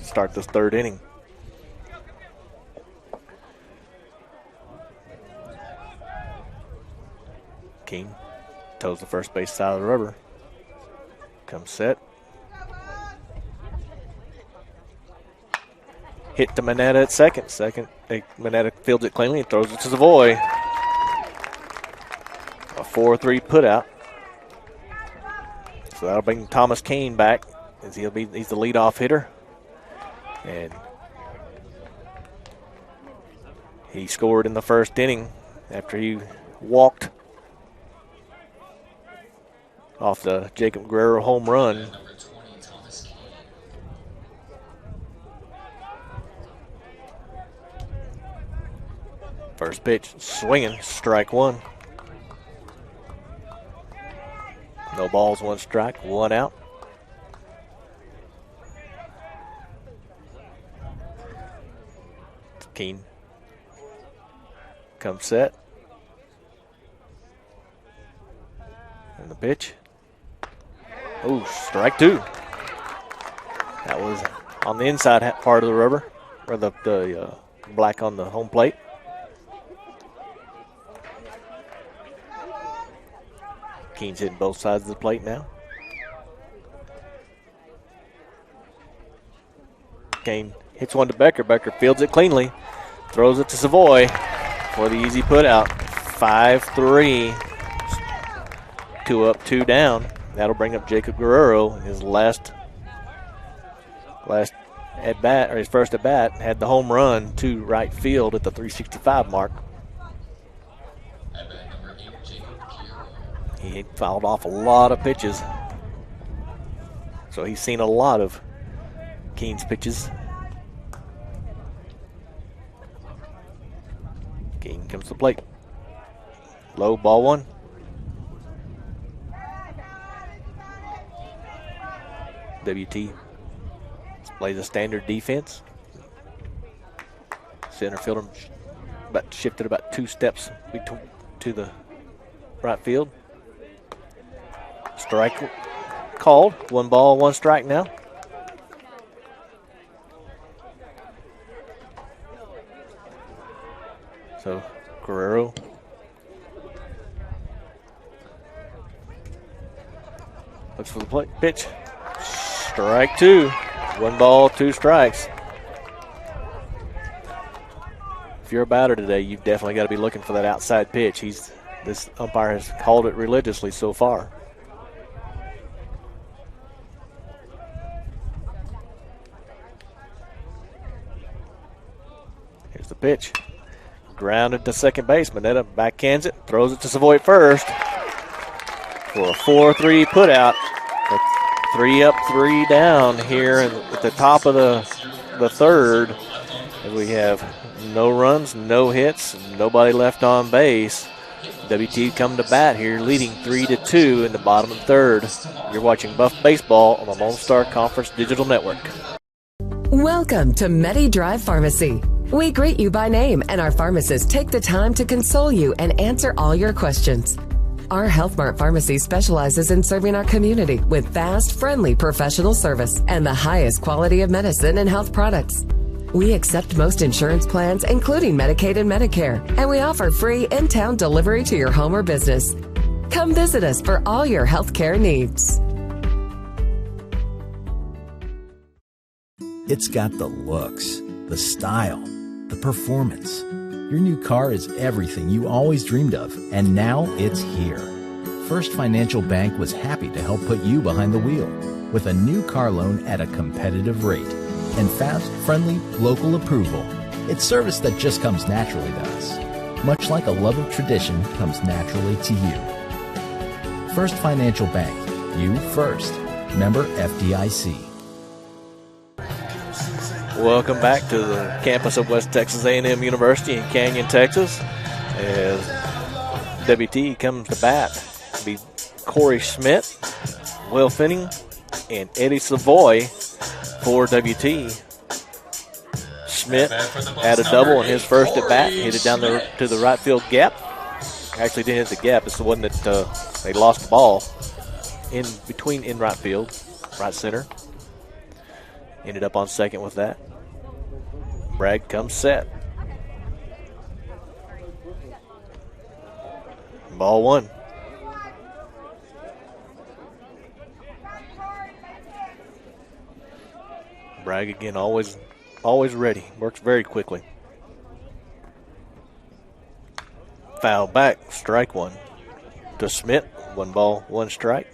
start this third inning. Keene toes the first base side of the rubber. Comes set. Hit to Manetta at second. Manetta fields it cleanly and throws it to Savoy. A 4-3 put out. So that'll bring Thomas Kane back, as he's the leadoff hitter. And he scored in the first inning after he walked off the Jacob Guerrero home run. First pitch, swinging, strike one. No balls, 1 strike, 1 out. Keene comes set. And the pitch. Oh, strike 2. That was on the inside part of the rubber, or the black on the home plate. Keene's hitting both sides of the plate now. Kane hits one to Becker. Becker fields it cleanly. Throws it to Savoy for the easy put out. 5-3. 2 up, 2 down. That'll bring up Jacob Guerrero. His last at bat, or his first at bat, had the home run to right field at the 365 mark. He fouled off a lot of pitches, so he's seen a lot of Keene's pitches. Keene comes to the plate. Low, ball 1. WT plays a standard defense. Center fielder shifted about 2 steps to the right field. Strike called. 1 ball, 1 strike now. So Guerrero looks for the plate. Pitch. Strike 2. 1 ball, 2 strikes. If you're a batter today, you've definitely got to be looking for that outside pitch. This umpire has called it religiously so far. Here's the pitch. Grounded to second base. Manetta backhands it, throws it to Savoy at first for a 4-3 put out. 3 up, 3 down here at the top of the third. And we have no runs, no hits, nobody left on base. WT come to bat here, leading 3-2 in the bottom of the third. You're watching Buff Baseball on the Lone Star Conference Digital Network. Welcome to Medi Drive Pharmacy. We greet you by name, and our pharmacists take the time to console you and answer all your questions. Our Health Mart Pharmacy specializes in serving our community with fast, friendly professional service and the highest quality of medicine and health products. We accept most insurance plans, including Medicaid and Medicare, and we offer free in-town delivery to your home or business. Come visit us for all your health care needs. It's got the looks, the style, the performance. Your new car is everything you always dreamed of, and now it's here. First Financial Bank was happy to help put you behind the wheel with a new car loan at a competitive rate and fast, friendly, local approval. It's service that just comes naturally to us, much like a love of tradition comes naturally to you. First Financial Bank, you first. Member FDIC. Welcome back to the campus of West Texas A&M University in Canyon, Texas, as WT comes to bat. It'll be Corey Schmidt, Will Finning, and Eddie Savoy for WT. Schmidt had a double in his first at bat, hit it down to the right field gap. Actually didn't hit the gap, it's the one that they lost the ball in right field, right center. Ended up on second with that. Bragg comes set. Ball one. Bragg again, always ready. Works very quickly. Foul back, strike one to Schmidt. 1 ball, 1 strike.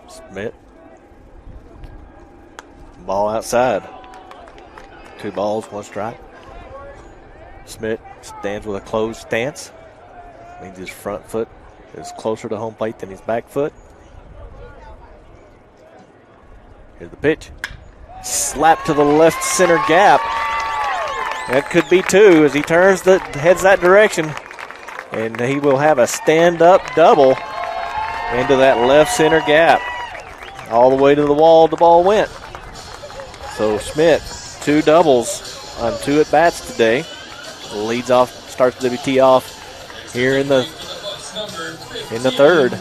Schmidt. Ball outside. 2 balls, 1 strike. Schmidt stands with a closed stance. Means his front foot is closer to home plate than his back foot. Here's the pitch. Slap to the left center gap. That could be 2 as he heads that direction. And he will have a stand-up double into that left center gap. All the way to the wall, the ball went. So Schmidt, 2 doubles on 2 at-bats today. Leads off, starts WT off here in the third.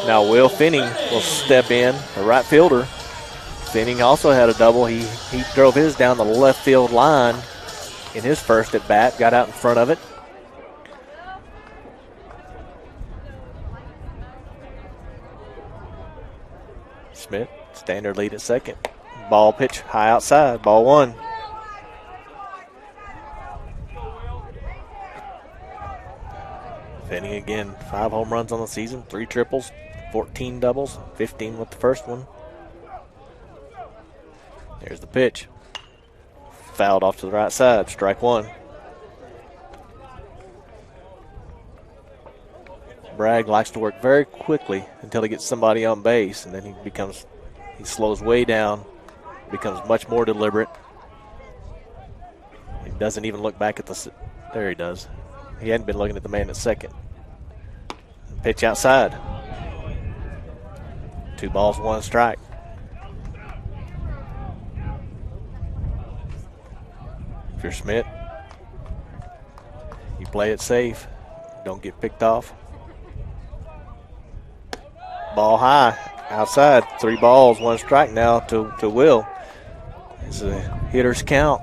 Now Will Finning will step in, the right fielder. Finning also had a double. He drove his down the left field line in his first at-bat, got out in front of it. Schmidt, standard lead at second. Ball pitch high outside, ball 1. Finning again, 5 home runs on the season, 3 triples, 14 doubles, 15 with the first one. There's the pitch. Fouled off to the right side, strike 1. Bragg likes to work very quickly until he gets somebody on base, and then he slows way down, becomes much more deliberate. He doesn't even look back at there he does. He hadn't been looking at the man at second. Pitch outside. 2 balls, 1 strike. If you're Schmidt, you play it safe. Don't get picked off. Ball high, outside. 3 balls, 1 strike now to Will. It's a hitter's count.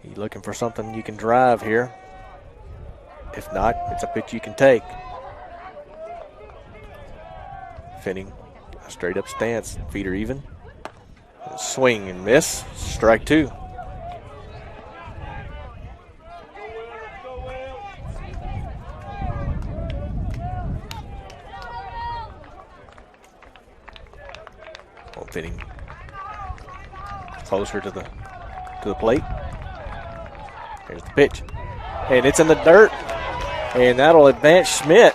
You looking for something you can drive here. If not, it's a pitch you can take. Finning, a straight up stance, feet are even. Swing and miss, strike 2. Finning closer to the plate. Here's the pitch. And it's in the dirt. And that'll advance Schmidt.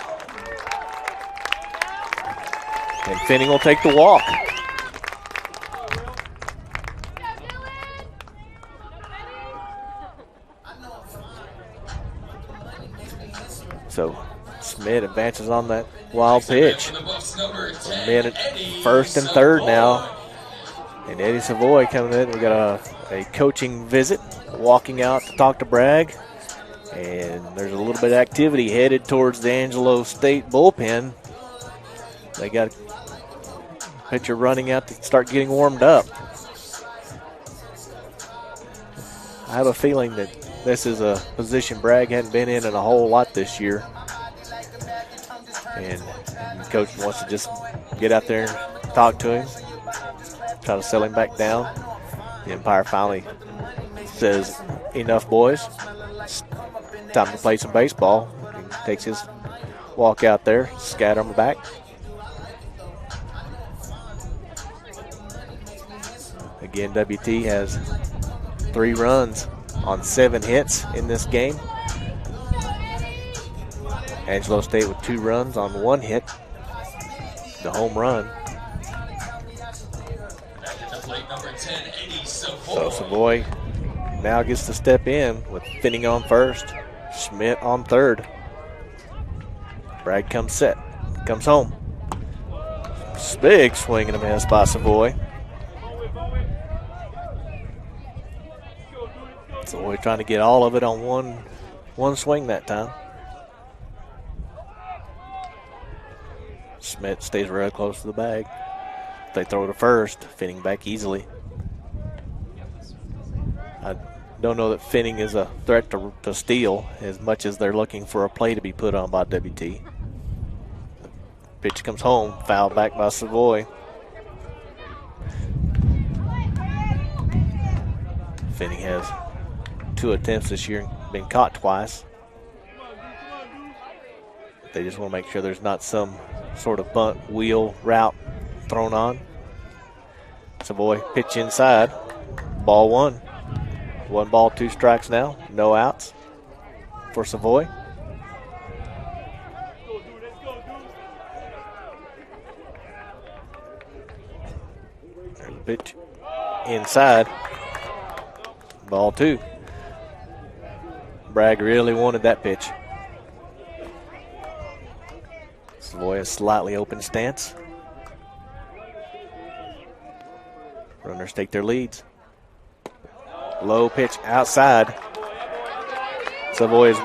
And Finning will take the walk. So Schmidt advances on that wild pitch. Men at first and third now. And Eddie Savoy coming in. We got a coaching visit, walking out to talk to Bragg. And there's a little bit of activity headed towards the Angelo State bullpen. They got a pitcher running out to start getting warmed up. I have a feeling that this is a position Bragg hadn't been in a whole lot this year. And the coach wants to just get out there and talk to him. try to sell him back down. The umpire finally says, enough, boys. It's time to play some baseball. He takes his walk out there, scatter him back. Again, WT has 3 runs on 7 hits in this game. Angelo State with 2 runs on 1 hit. The home run. So Savoy now gets to step in with Finning on first, Schmidt on third. Bragg comes home. Big swing and a miss by Savoy. Savoy trying to get all of it on one swing that time. Schmidt stays real close to the bag. They throw to first, Finning back easily. I don't know that Finning is a threat to steal as much as they're looking for a play to be put on by WT. Pitch comes home, fouled back by Savoy. Finning has 2 attempts this year, been caught twice. They just want to make sure there's not some sort of bunt wheel route thrown on. Savoy pitch inside. Ball 1. 1 ball, 2 strikes now. No outs for Savoy. There's the pitch inside. Ball 2. Bragg really wanted that pitch. Savoy a slightly open stance. Runners take their leads. Low pitch outside. Savoy is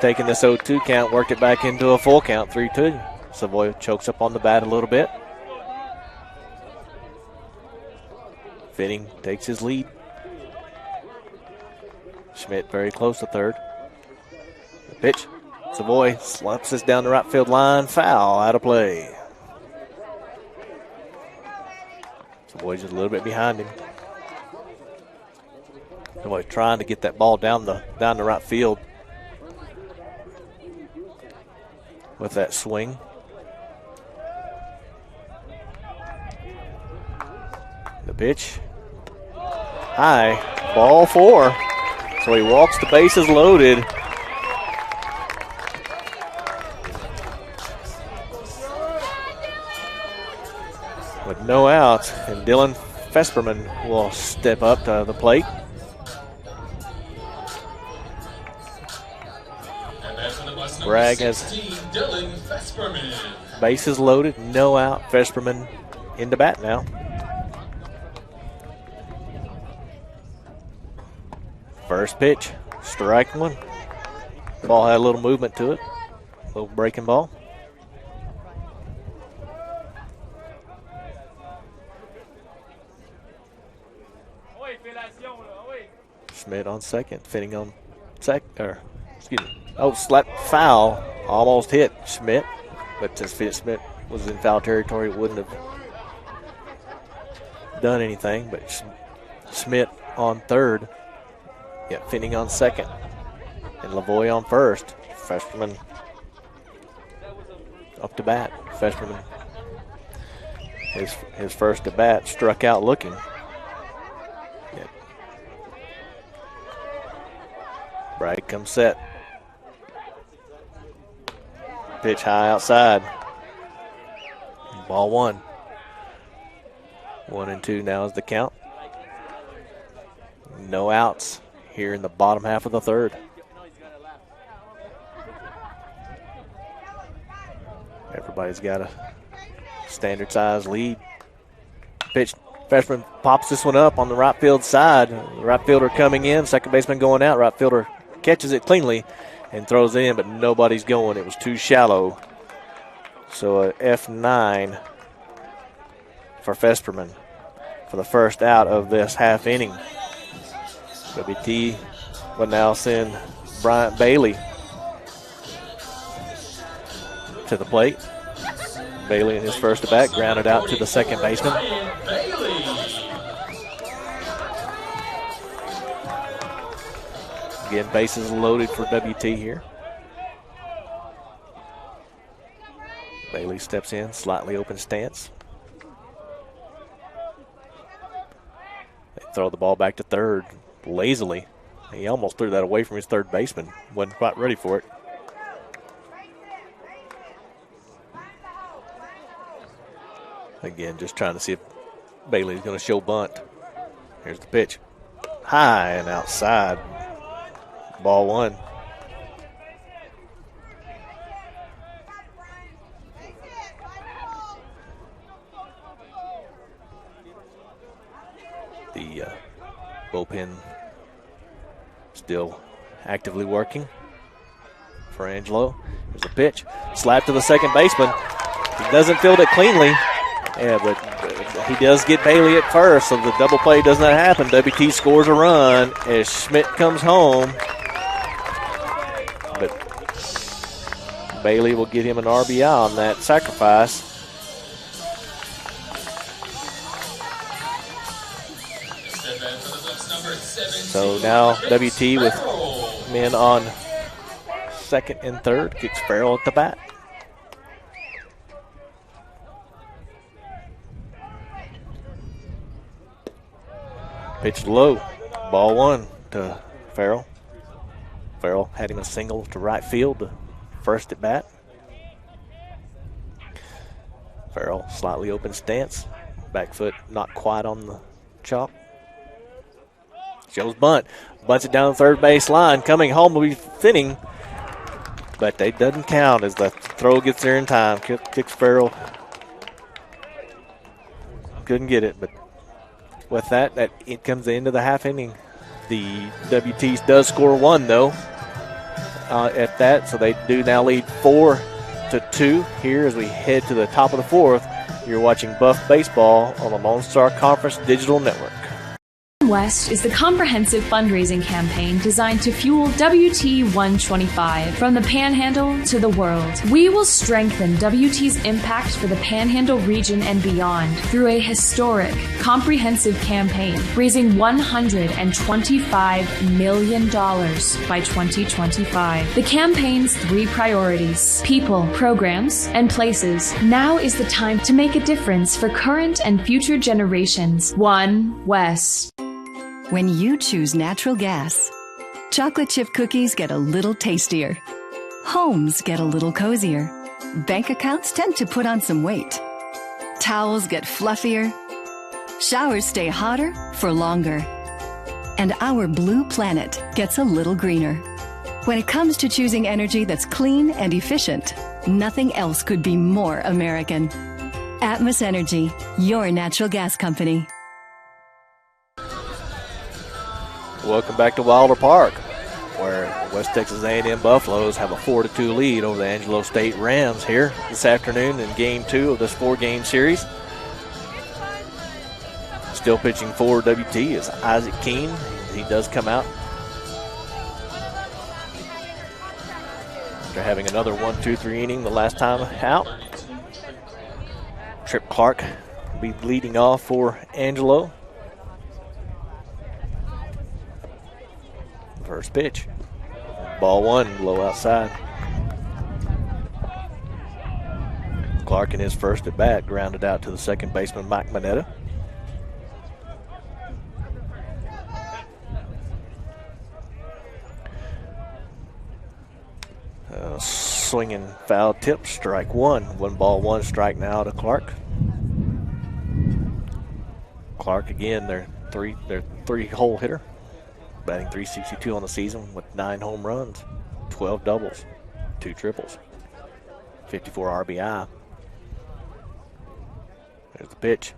taking this 0-2 count, worked it back into a full count, 3-2. Savoy chokes up on the bat a little bit. Finning takes his lead. Schmidt very close to third. The pitch. Savoy slaps this down the right field line. Foul, out of play. Savoy's just a little bit behind him. Savoy trying to get that ball down the right field with that swing. The pitch. High. Ball 4. So he walks the bases loaded. With no outs, and Dylan Fesperman will step up to the plate. Bragg has bases loaded, no out. Fesperman into bat now. First pitch, strike 1. Ball had a little movement to it, a little breaking ball. Schmidt on second, Finning on slap foul, almost hit Schmidt, but since Schmidt was in foul territory, it wouldn't have done anything. But Schmidt on third, Finning on second, and Lavoie on first. Fesperman up to bat. Fesperman, his first at bat, struck out looking. Bragg comes set. Pitch high outside. Ball 1. 1-2 now is the count. No outs here in the bottom half of the third. Everybody's got a standard size lead. Pitch. Freshman pops this one up on the right field side. Right fielder coming in, second baseman going out. Right fielder catches it cleanly and throws it in, but nobody's going. It was too shallow. So a F9 for Fesperman for the first out of this half inning. WT will now send Bryant Bailey to the plate. Bailey in his first at bat grounded out to the second baseman. Again, bases loaded for WT here. Bailey steps in, slightly open stance. They throw the ball back to third lazily. He almost threw that away from his third baseman. Wasn't quite ready for it. Again, just trying to see if Bailey's going to show bunt. Here's the pitch. High and outside. Ball one. The bullpen still actively working for Angelo. Here's a pitch. Slap to the second baseman. He doesn't field it cleanly. Yeah, but he does get Bailey at first, so the double play does not happen. WT scores a run as Schmidt comes home. But Bailey will get him an RBI on that sacrifice. So now WT with men on second and third gets Farrell at the bat. Pitched low. Ball one to Farrell. Farrell had him a single to right field, the first at bat. Farrell slightly open stance. Back foot not quite on the chop. Shows bunt. Bunts it down the third base line. Coming home will be thinning. But they doesn't count as the throw gets there in time. Kicks Farrell. Couldn't get it, but with that, it comes the end of the half inning. The WT does score one, though, at that. So they do now lead 4-2 here as we head to the top of the fourth. You're watching Buff Baseball on the Lone Star Conference Digital Network. West is the comprehensive fundraising campaign designed to fuel WT 125 from the Panhandle to the world. We will strengthen WT's impact for the Panhandle region and beyond through a historic, comprehensive campaign raising $125 million by 2025. The campaign's 3 priorities: people, programs, and places. Now is the time to make a difference for current and future generations. One West. When you choose natural gas, chocolate chip cookies get a little tastier. Homes get a little cozier. Bank accounts tend to put on some weight. Towels get fluffier. Showers stay hotter for longer. And our blue planet gets a little greener. When it comes to choosing energy that's clean and efficient, nothing else could be more American. Atmos Energy, your natural gas company. Welcome back to Wilder Park, where West Texas A&M Buffaloes have a 4-2 lead over the Angelo State Rams here this afternoon in Game 2 of this 4-game series. Still pitching for WT is Isaac Keene. He does come out after having another 1-2-3 inning the last time out. Trip Clark will be leading off for Angelo. First pitch. Ball one, low outside. Clark in his first at bat grounded out to the second baseman, Mike Manetta. Swinging foul tip, strike one. 1-1 strike now to Clark. Clark again, their three-hole hitter. Batting .362 on the season with 9 home runs, 12 doubles, 2 triples, 54 RBI. There's the pitch.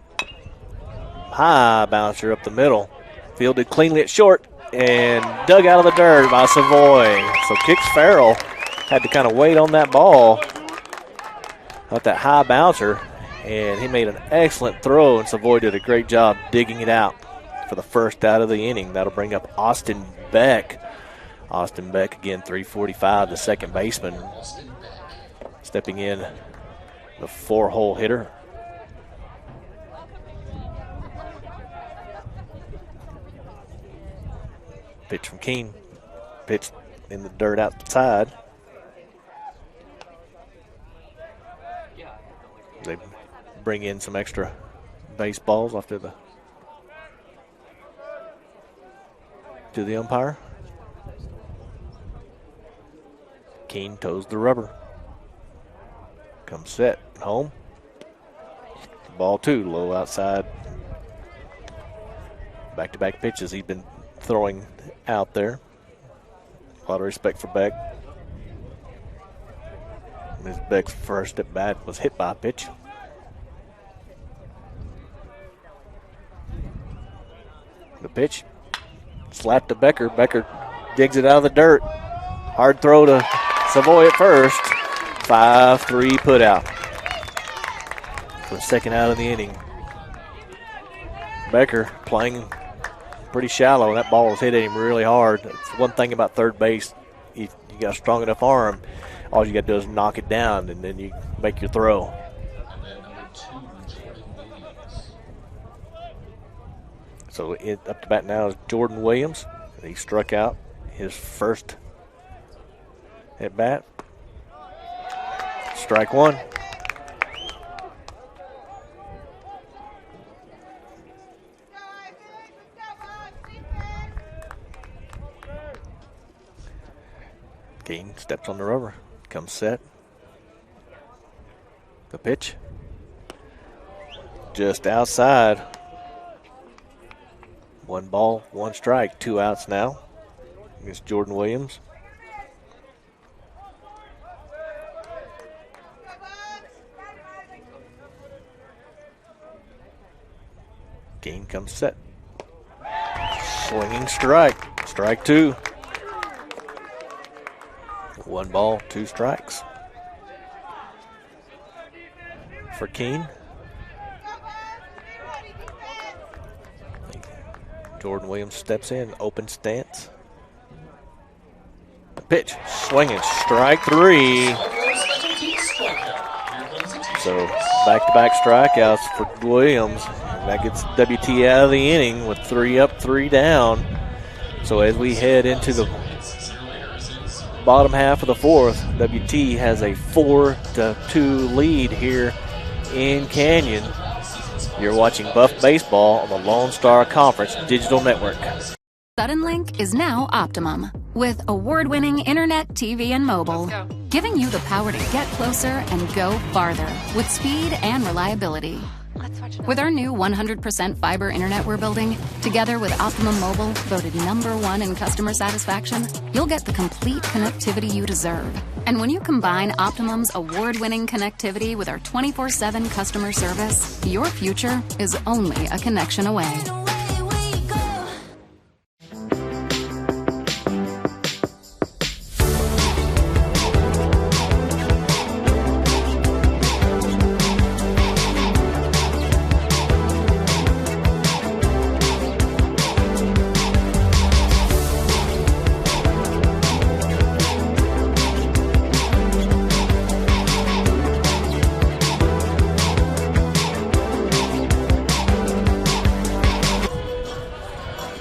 High bouncer up the middle. Fielded cleanly at short and dug out of the dirt by Savoy. So kicks Farrell. Had to kind of wait on that ball. Got that high bouncer, and he made an excellent throw, and Savoy did a great job digging it out for the first out of the inning. That'll bring up Austin Beck. Austin Beck again, 345, the second baseman. Stepping in, the 4-hole hitter. Pitch from Keene. Pitch in the dirt outside. They bring in some extra baseballs off to the umpire. Keene toes the rubber. Comes set, home. Ball 2, low outside. Back-to-back pitches he's been throwing out there. A lot of respect for Beck. Ms. Beck's first at bat was hit by a pitch. The pitch, slap to Becker. Becker digs it out of the dirt. Hard throw to Savoy at first. 5-3 put out. For the second out of the inning. Becker playing pretty shallow. That ball was hit at him really hard. It's one thing about third base. You got a strong enough arm. All you got to do is knock it down, and then you make your throw. So up to bat now is Jordan Williams. He struck out his first at bat. Strike 1. Keene steps on the rubber. Comes set. The pitch. Just outside. 1 ball, 1 strike. 2 outs now against Jordan Williams. Keene comes set. Swinging strike. Strike 2. 1 ball, 2 strikes. For Keene. Jordan Williams steps in, open stance. The pitch, swinging, strike 3. So back-to-back strikeouts for Williams. That gets WT out of the inning with 3 up, 3 down. So as we head into the bottom half of the 4th, WT has a 4-2 lead here in Canyon. You're watching Buff Baseball on the Lone Star Conference Digital Network. Suddenlink is now Optimum, with award-winning internet, TV, and mobile, giving you the power to get closer and go farther with speed and reliability. With our new 100% fiber internet we're building, together with Optimum Mobile, voted #1 in customer satisfaction, you'll get the complete connectivity you deserve. And when you combine Optimum's award-winning connectivity with our 24/7 customer service, your future is only a connection away.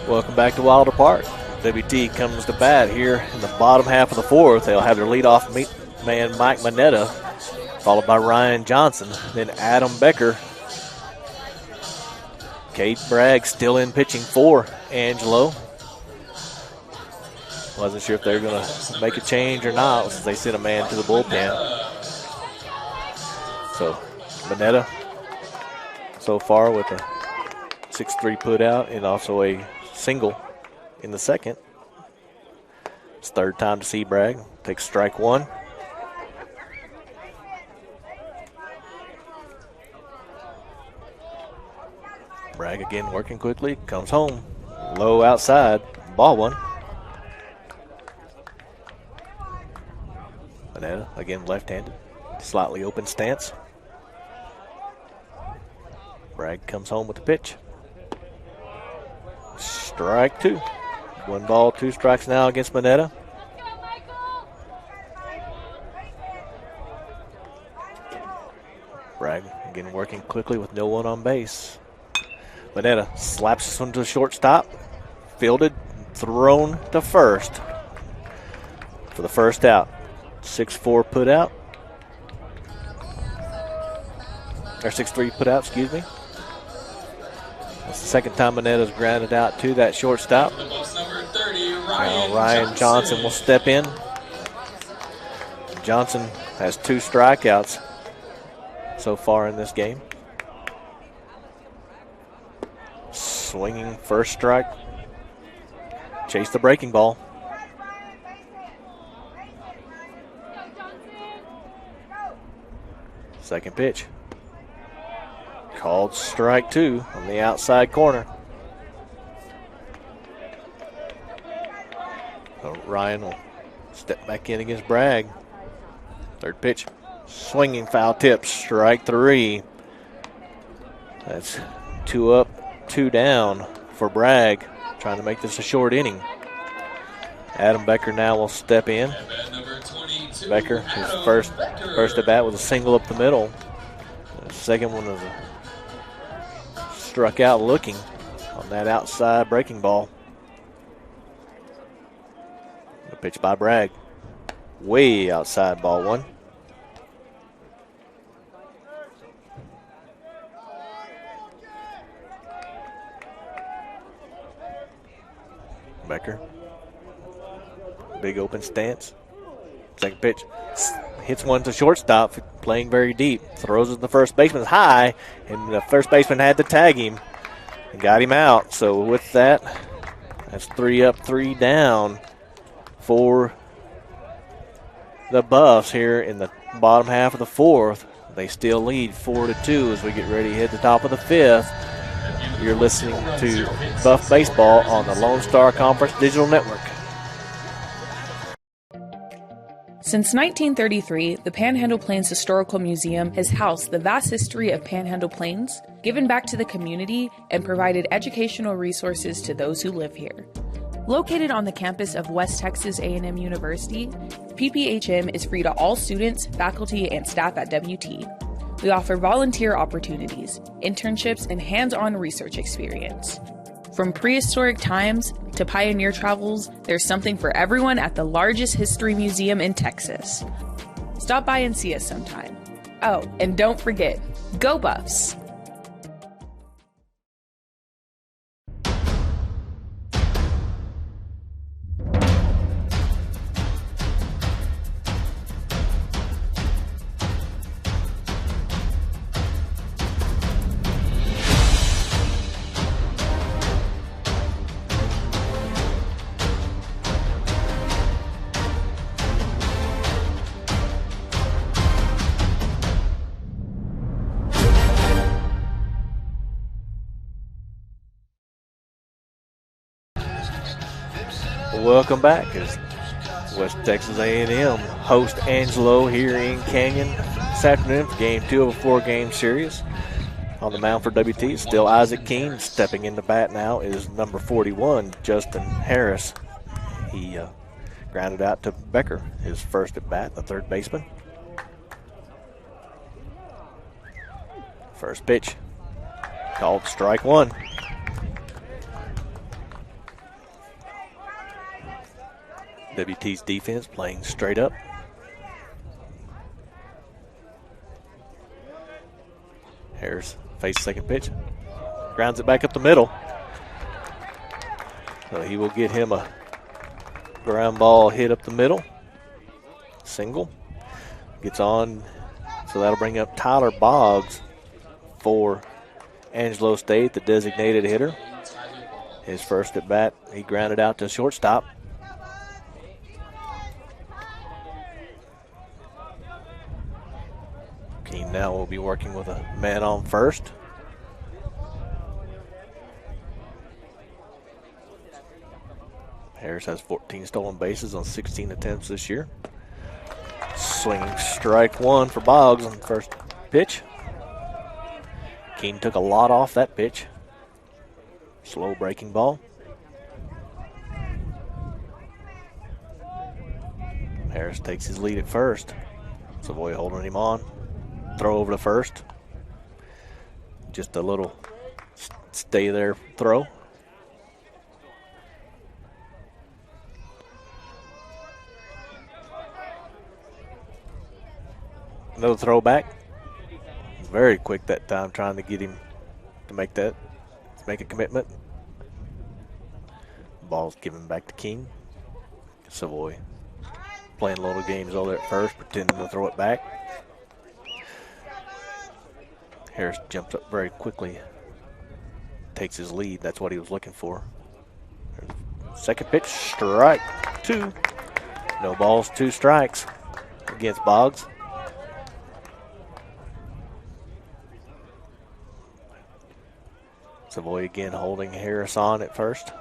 Welcome back to Wilder Park. WT comes to bat here in the bottom half of the 4th. They'll have their leadoff man Mike Manetta, followed by Ryan Johnson, then Adam Becker. Kate Bragg still in pitching for Angelo. Wasn't sure if they were going to make a change or not since they sent a man to the bullpen. So Manetta so far with a 6-3 put out and also a single in the second. It's third time to see Bragg. Takes strike 1. Bragg again working quickly. Comes home. Low outside. Ball 1. Manetta again left-handed. Slightly open stance. Bragg comes home with the pitch. Strike 2. 1 ball, 2 strikes now against Manetta. Bragg again working quickly with no one on base. Manetta slaps this one to the shortstop. Fielded, thrown to first. for the first out. 6-4 put out. Or 6-3 put out, excuse me. That's the second time Monetta's grounded out to that shortstop. Now Ryan Johnson will step in. Johnson has 2 strikeouts so far in this game. Swinging first strike. Chase the breaking ball. Second pitch. Called strike 2 on the outside corner. So Ryan will step back in against Bragg. Third pitch. Swinging foul tip. Strike 3. That's 2 up, 2 down for Bragg. Trying to make this a short inning. Adam Becker now will step in. Becker, his first at bat was a single up the middle. The second one was struck out looking on that outside breaking ball. The pitch by Bragg. Way outside, ball 1. Becker. Big open stance. Second pitch. Hits one to shortstop, playing very deep. Throws it to the first baseman high, and the first baseman had to tag him and got him out. So with that, that's 3 up, 3 down for the Buffs here in the bottom half of the 4th. They still lead 4-2 as we get ready to hit the top of the 5th. You're listening to Buff Baseball on the Lone Star Conference Digital Network. Since 1933, the Panhandle Plains Historical Museum has housed the vast history of Panhandle Plains, given back to the community, and provided educational resources to those who live here. Located on the campus of West Texas A&M University, PPHM is free to all students, faculty, and staff at WT. We offer volunteer opportunities, internships, and hands-on research experience. From prehistoric times to pioneer travels, there's something for everyone at the largest history museum in Texas. Stop by and see us sometime. Oh, and don't forget, go Buffs! Welcome back as West Texas A&M host Angelo here in Canyon this afternoon for Game 2 of a 4-game series. On the mound for WT is still Isaac Keene. Stepping into bat now is number 41, Justin Harris. He grounded out to Becker, his first at bat, the third baseman. First pitch, called strike 1. WT's defense playing straight up. Harris faces second pitch. Grounds it back up the middle. So he will get him a ground ball hit up the middle. Single. Gets on. So that'll bring up Tyler Boggs for Angelo State, the designated hitter. His first at bat, he grounded out to shortstop. Keene now will be working with a man on first. Harris has 14 stolen bases on 16 attempts this year. Swinging strike 1 for Boggs on the first pitch. Keene took a lot off that pitch. Slow breaking ball. Harris takes his lead at first. Savoy holding him on. Throw over to first. Just a little stay there throw. another throwback. Very quick that time, trying to get him to make a commitment. Ball's given back to King. Savoy playing little games over there at first, pretending to throw it back. Harris jumps up very quickly, takes his lead. That's what he was looking for. Second pitch, strike 2. No balls, 2 strikes against Boggs. Savoy again holding Harris on at first.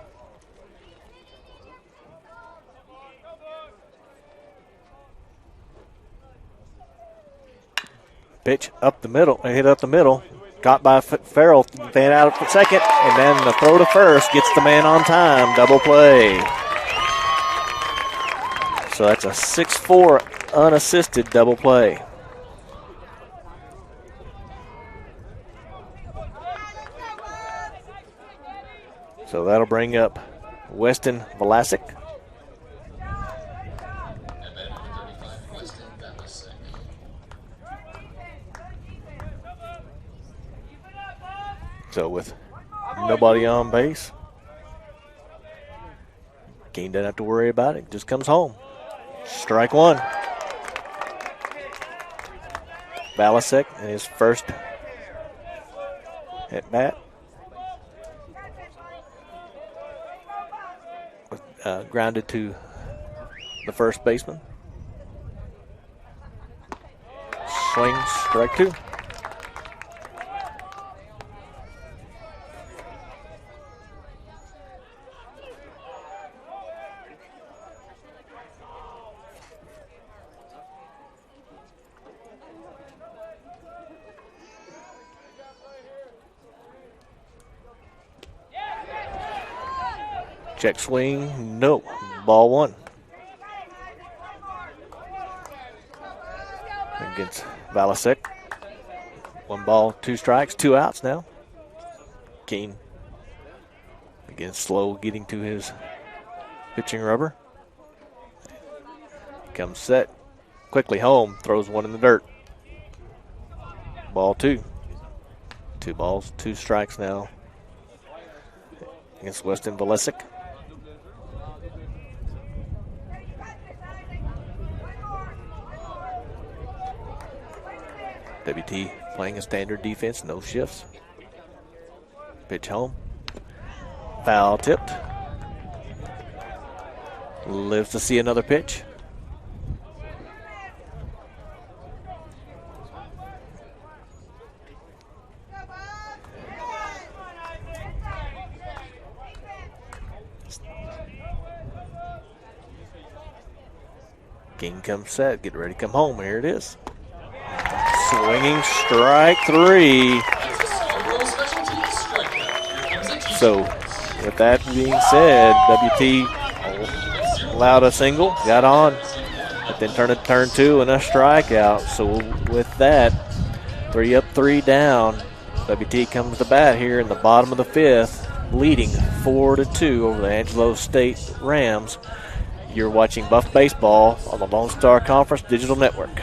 Pitch up the middle, hit up the middle. Caught by Farrell, fan out for second, and then the throw to first gets the man on time. Double play. So that's a 6-4 unassisted double play. So that'll bring up Weston Velasic. So with nobody on base, Keene doesn't have to worry about it. Just comes home. Strike 1. Balasek in his first at bat. Grounded to the first baseman. Swing, strike 2. Check swing, no. Ball 1. Against Balasek. 1 ball, 2 strikes, 2 outs now. Keene again slow getting to his pitching rubber. Comes set, quickly home, throws 1 in the dirt. Ball 2. 2 balls, 2 strikes now against Weston Velasic. WT playing a standard defense, no shifts. Pitch home. Foul tipped. Lives to see another pitch. King comes set, get ready to come home. Here it is. Swinging strike 3. So, with that being said, WT allowed a single, got on, but then turned to turn 2 and a strikeout. So, with that, 3 up, 3 down. WT comes to bat here in the bottom of the 5th, leading 4-2 over the Angelo State Rams. You're watching Buff Baseball on the Lone Star Conference Digital Network.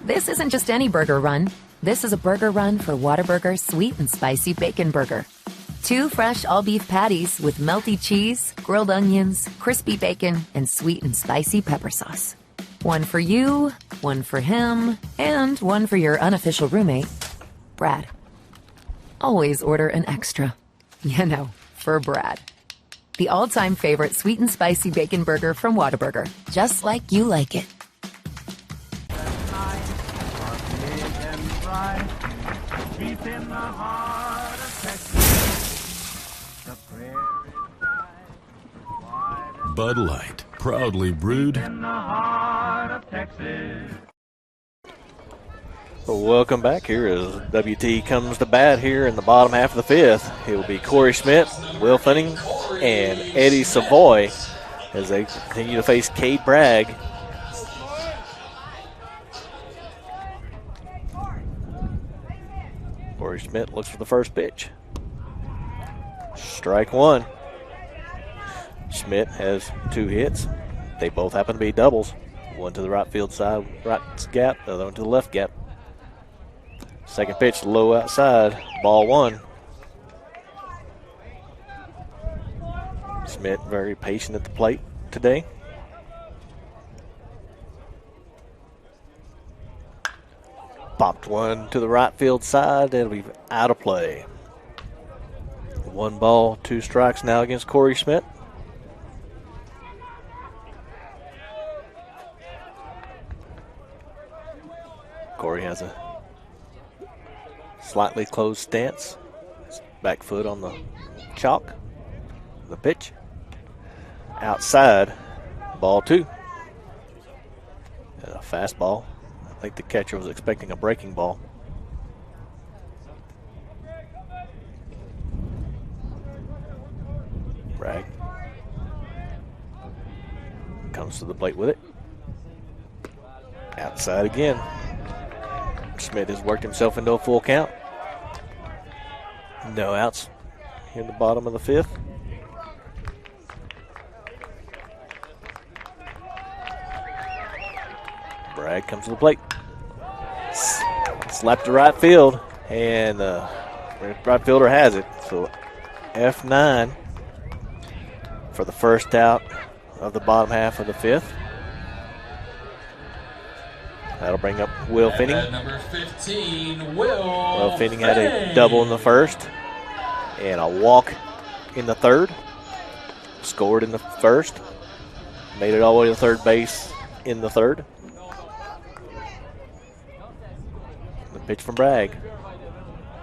This isn't just any burger run. This is a burger run for Whataburger Sweet and Spicy Bacon Burger. 2 fresh all-beef patties with melty cheese, grilled onions, crispy bacon, and sweet and spicy pepper sauce. 1 for you, 1 for him, and 1 for your unofficial roommate, Brad. Always order an extra. You know, for Brad. The all-time favorite sweet and spicy bacon burger from Whataburger. Just like you like it. Bud Light, proudly brewed. Welcome back. Here as WT comes to bat here in the bottom half of the 5th. It will be Corey Schmidt, Will Funning, and Eddie Savoy as they continue to face Cade Bragg. Corey Schmidt looks for the first pitch. Strike one. Schmidt has 2 hits. They both happen to be doubles. One to the right field side, right gap, the other one to the left gap. Second pitch, low outside, ball 1. Schmidt very patient at the plate today. Popped one to the right field side. It'll be out of play. 1 ball, 2 strikes now against Corey Schmidt. Corey has a slightly closed stance. His back foot on the chalk. The pitch. Outside, ball 2. And a fastball. I think the catcher was expecting a breaking ball. Bragg comes to the plate with it. Outside again. Schmidt has worked himself into a full count. No outs in the bottom of the 5th. Bragg comes to the plate. Slapped to right field, and the right fielder has it. So F9 for the first out of the bottom half of the 5th. That'll bring up Will Finning. Number 15, Will. Will Finning had a double in the first and a walk in the 3rd. Scored in the 1st. Made it all the way to third base in the 3rd. The pitch from Bragg.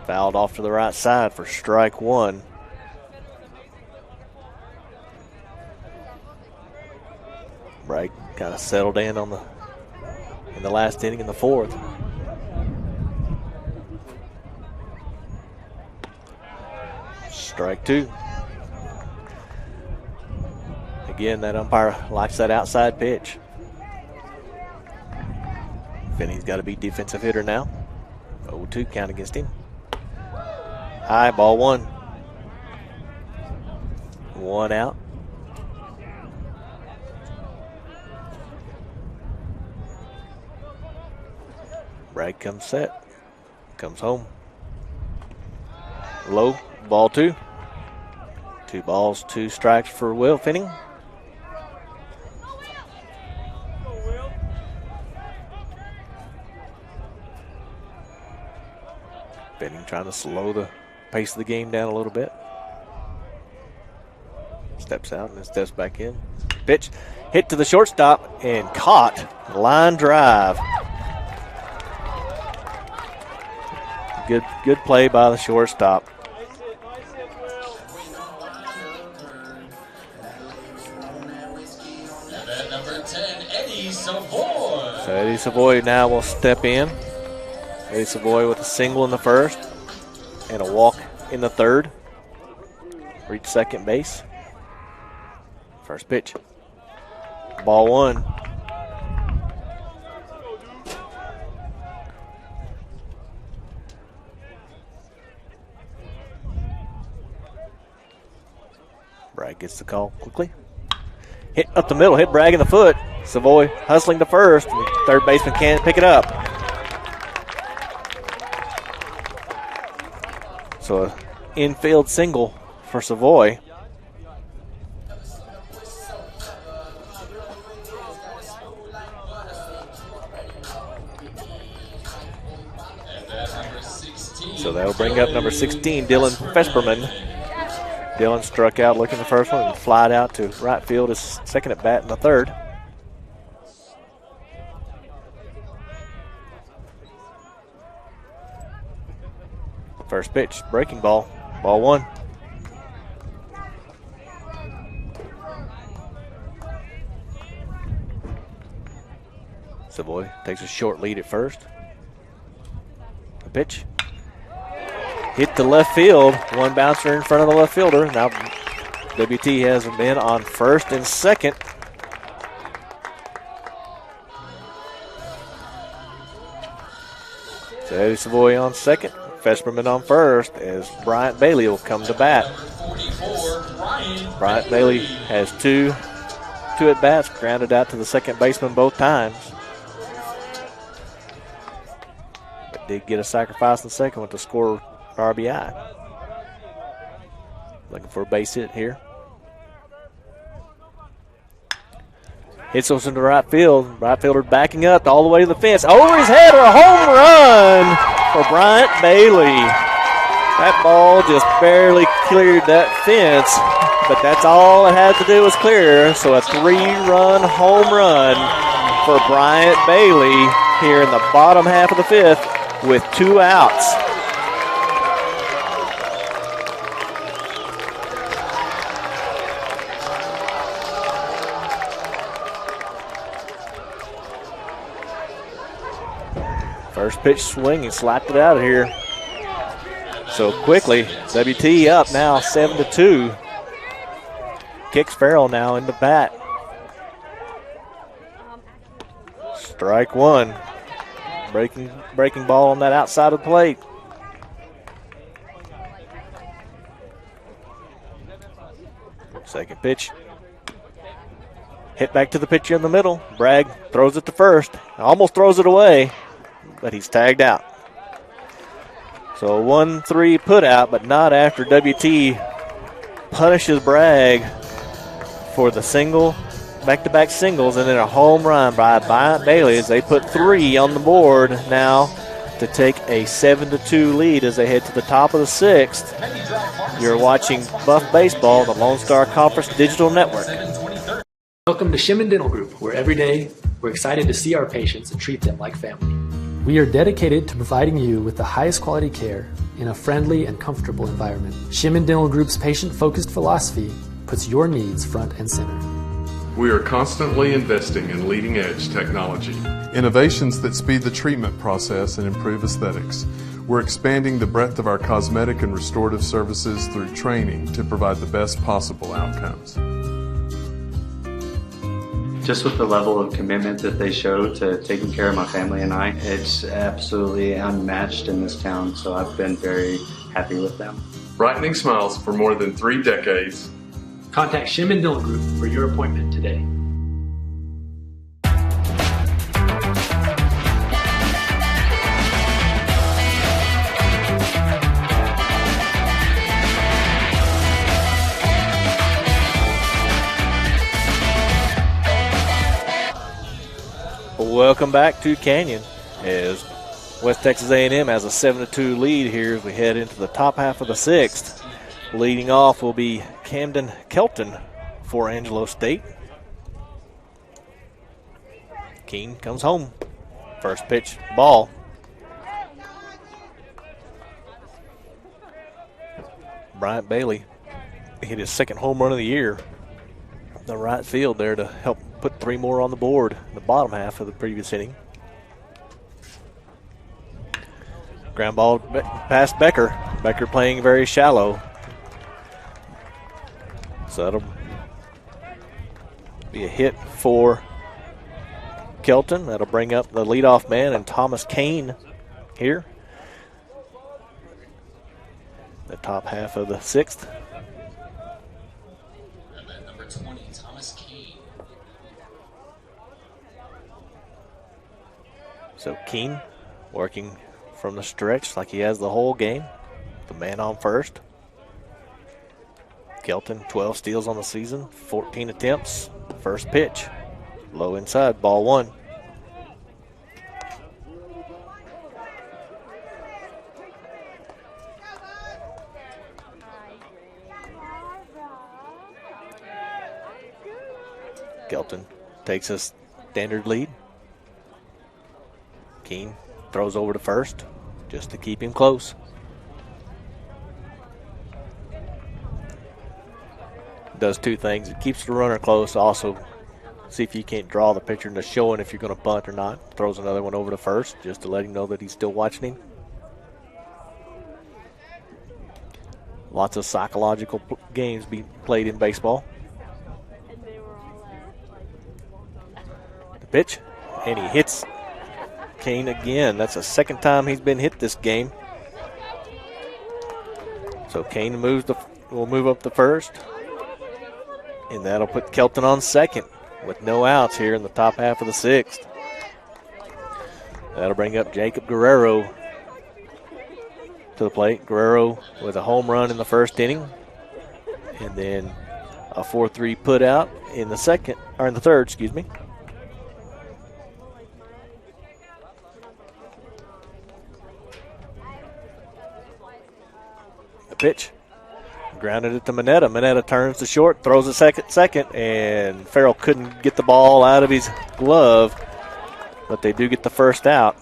Fouled off to the right side for strike 1. Bragg kind of settled in on in the last inning in the 4th. Strike 2. Again, that umpire likes that outside pitch. Finney's got to be defensive hitter now. 0-2 count against him. High, ball 1. 1 out. Bragg comes set. Comes home. Low, ball 2. 2 balls, 2 strikes for Will Finning. Finning trying to slow the pace of the game down a little bit. Steps out and then steps back in. Pitch hit to the shortstop and caught. Line drive. Good play by the shortstop. And at number 10, Eddie Savoy. So Eddie Savoy now will step in. Eddie Savoy with a single in the 1st and a walk in the 3rd. Reach second base. First pitch. Ball 1. Bragg gets the call quickly. Hit up the middle, hit Bragg in the foot. Savoy hustling to first. Third baseman can't pick it up. So an infield single for Savoy. So that'll bring up number 16, Dylan Fesperman. Dylan struck out looking the first one and flied out to right field, his second at bat in the 3rd. First pitch, breaking ball, ball 1. Savoy takes a short lead at first. The pitch. Hit to left field. One bouncer in front of the left fielder. Now WT has men on first and second. So Eddie Savoy on second. freshman on first, as Bryant Bailey will come to bat. Bryant Bailey has two at-bats, grounded out to the second baseman both times. But did get a sacrifice in the second one to score an RBI. Looking for a base hit here. Hits those into right field. Right fielder backing up all the way to the fence. Over his head, a home run for Bryant Bailey. That ball just barely cleared that fence, but that's all it had to do was clear. So a 3-run home run for Bryant Bailey here in the bottom half of the fifth with 2 outs. First pitch swing, he slapped it out of here. So quickly, WT up now 7-2. Kicks Farrell now in the bat. Strike one. Breaking ball on that outside of the plate. Second pitch. Hit back to the pitcher in the middle. Bragg throws it to first. Almost throws it away, but he's tagged out. So a 1-3 put out, but not after WT punishes Bragg for the single, back-to-back singles, and then a home run by Bryant Bailey as they put 3 on the board now to take a 7-2 lead as they head to the top of the 6th. You're watching Buff Baseball on the Lone Star Conference Digital Network. Welcome to Shimon Dental Group, where every day we're excited to see our patients and treat them like family. We are dedicated to providing you with the highest quality care in a friendly and comfortable environment. Shimon Dental Group's patient-focused philosophy puts your needs front and center. We are constantly investing in leading-edge technology. Innovations that speed the treatment process and improve aesthetics. We're expanding the breadth of our cosmetic and restorative services through training to provide the best possible outcomes. Just with the level of commitment that they show to taking care of my family and I, it's absolutely unmatched in this town, so I've been very happy with them. Brightening smiles for more than 3 decades. Contact Shimon Dental Group for your appointment today. Welcome back to Canyon as West Texas A&M has a 7-2 lead here as we head into the top half of the 6th. Leading off will be Camden Kelton for Angelo State. Keene comes home. First pitch, ball. Bryant Bailey hit his second home run of the year. The right field there to help put 3 more on the board in the bottom half of the previous inning. Ground ball past Becker. Becker playing very shallow. So that'll be a hit for Kelton. That'll bring up the leadoff man and Thomas Kane here. The top half of the 6th. Number 20, Thomas Kane. So Keene working from the stretch like he has the whole game. The man on first. Kelton, 12 steals on the season, 14 attempts. First pitch, low inside, ball 1. Kelton takes a standard lead. Keene throws over to first just to keep him close. Does 2 things. It keeps the runner close. Also, see if you can't draw the pitcher into showing if you're going to bunt or not. Throws another one over to first just to let him know that he's still watching him. Lots of psychological games being played in baseball. The pitch, and he hits Kane again. That's the second time he's been hit this game. So Kane will move up the first. And that'll put Kelton on second with no outs here in the top half of the sixth. That'll bring up Jacob Guerrero to the plate. Guerrero with a home run in the first inning. And then a 4-3 put out in the third, excuse me. The pitch. Grounded it to Mineta. Mineta turns to short, throws a second, and Farrell couldn't get the ball out of his glove, but they do get the first out.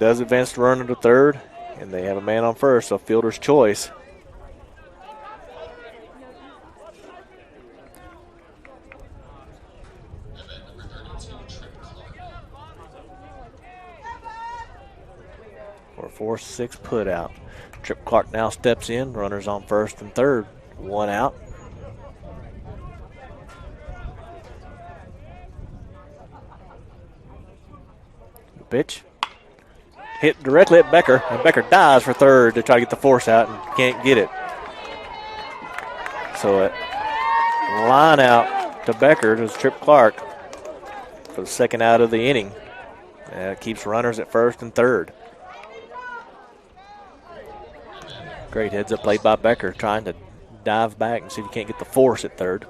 Does advance to run to third, and they have a man on first, so fielder's choice. For a 4-6 put out. Trip Clark now steps in. Runners on first and third. One out. The pitch. Hit directly at Becker. And Becker dives for third to try to get the force out and can't get it. So it line out to Becker to Trip Clark for the second out of the inning. And it keeps runners at first and third. Great heads-up play by Becker, trying to dive back and see if he can't get the force at third.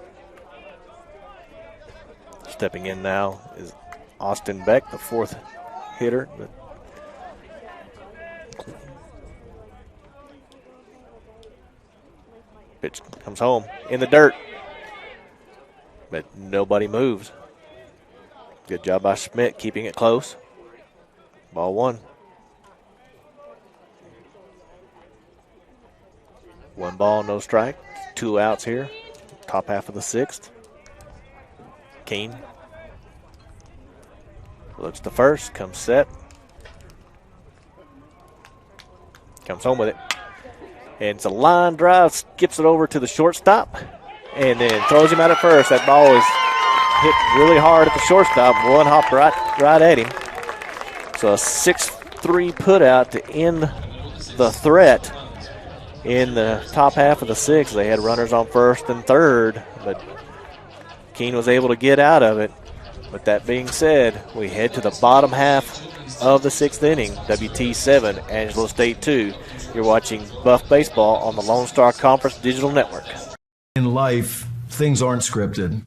Stepping in now is Austin Beck, the fourth hitter. Pitch comes home in the dirt, but nobody moves. Good job by Schmidt keeping it close. Ball one. One ball, no strike. 2 outs here. Top half of the sixth. Keene looks to first, comes set. Comes home with it. And it's a line drive, skips it over to the shortstop, and then throws him out at first. That ball is hit really hard at the shortstop. One hopped right at him. So a 6-3 put out to end the threat. In the top half of the sixth, they had runners on first and third, but Keene was able to get out of it. But that being said, we head to the bottom half of the sixth inning. WT 7, Angelo State 2. You're watching Buff Baseball on the Lone Star Conference Digital Network. In life, things aren't scripted.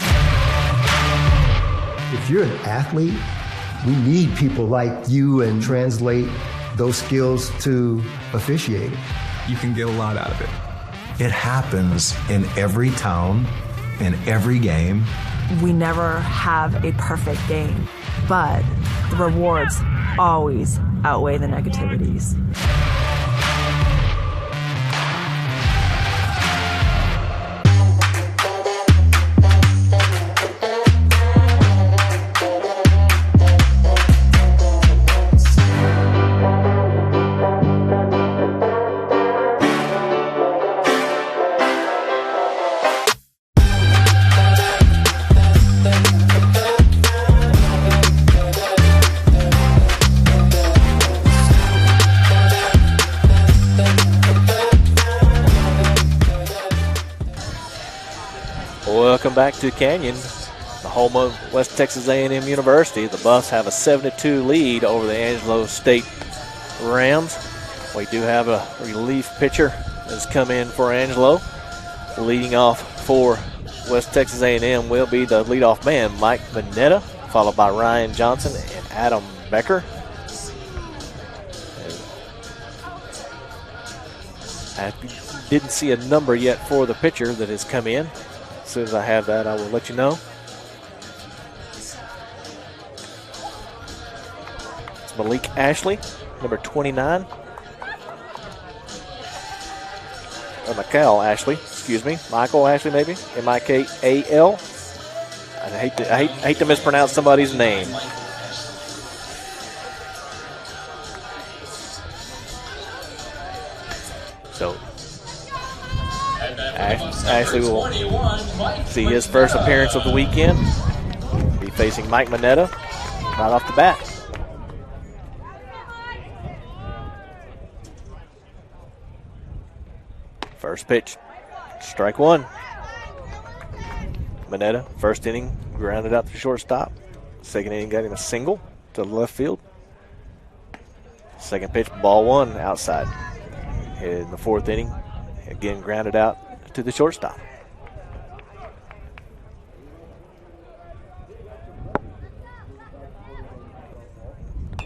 If you're an athlete, we need people like you and translate those skills to officiating. You can get a lot out of it. It happens in every town, in every game. We never have a perfect game, but the rewards always outweigh the negativities. Welcome back to Canyon, the home of West Texas A&M University. The Buffs have a 7-2 lead over the Angelo State Rams. We do have a relief pitcher that's come in for Angelo. Leading off for West Texas A&M will be the leadoff man, Mike Mineta, followed by Ryan Johnson and Adam Becker. I didn't see a number yet for the pitcher that has come in. As soon as I have that, I will let you know. It's Malik Ashley, number 29. Or Michael Ashley, excuse me. Michael Ashley, maybe. M-I-K-A-L. I hate to mispronounce somebody's name. So Ashley will see his first appearance of the weekend. Be facing Mike Mineta right off the bat. First pitch, strike one. Mineta, first inning, grounded out to shortstop. Second inning got him a single to the left field. Second pitch, ball one outside. In the fourth inning, again grounded out to the shortstop.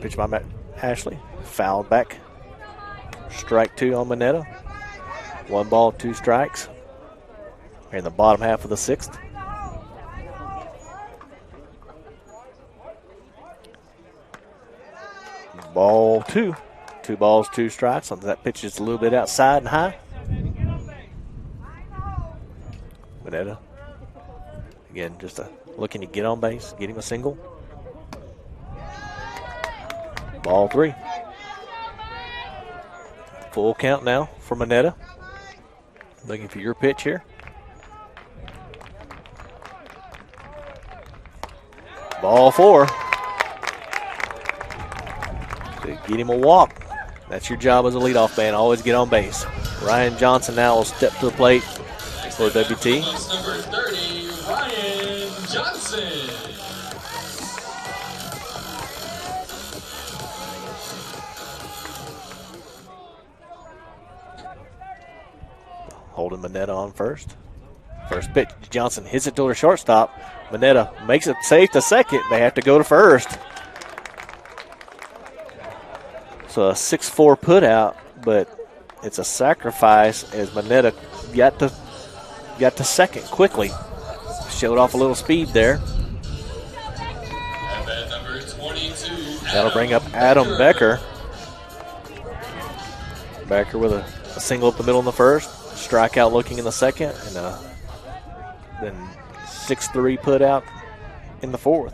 Pitch by Ashley, fouled back. Strike two on Mineta. 1 ball, 2 strikes. We're in the bottom half of the sixth. Ball two. 2 balls, 2 strikes. That pitch is a little bit outside and high. Mineta, again, just looking to get on base, get him a single. Ball 3. Full count now for Mineta. Looking for your pitch here. Ball 4. To get him a walk. That's your job as a leadoff man. Always get on base. Ryan Johnson now will step to the plate for WT. Number 30, Ryan Johnson. Holding Mineta on first. First pitch, Johnson hits it to her shortstop. Mineta makes it safe to second. They have to go to first. So a 6-4 put out, but it's a sacrifice as Mineta got to second quickly. Showed off a little speed there. Number 22, That'll bring up Adam Becker. Becker with a single up the middle in the first. Strikeout looking in the second, and then 6-3 put out in the fourth.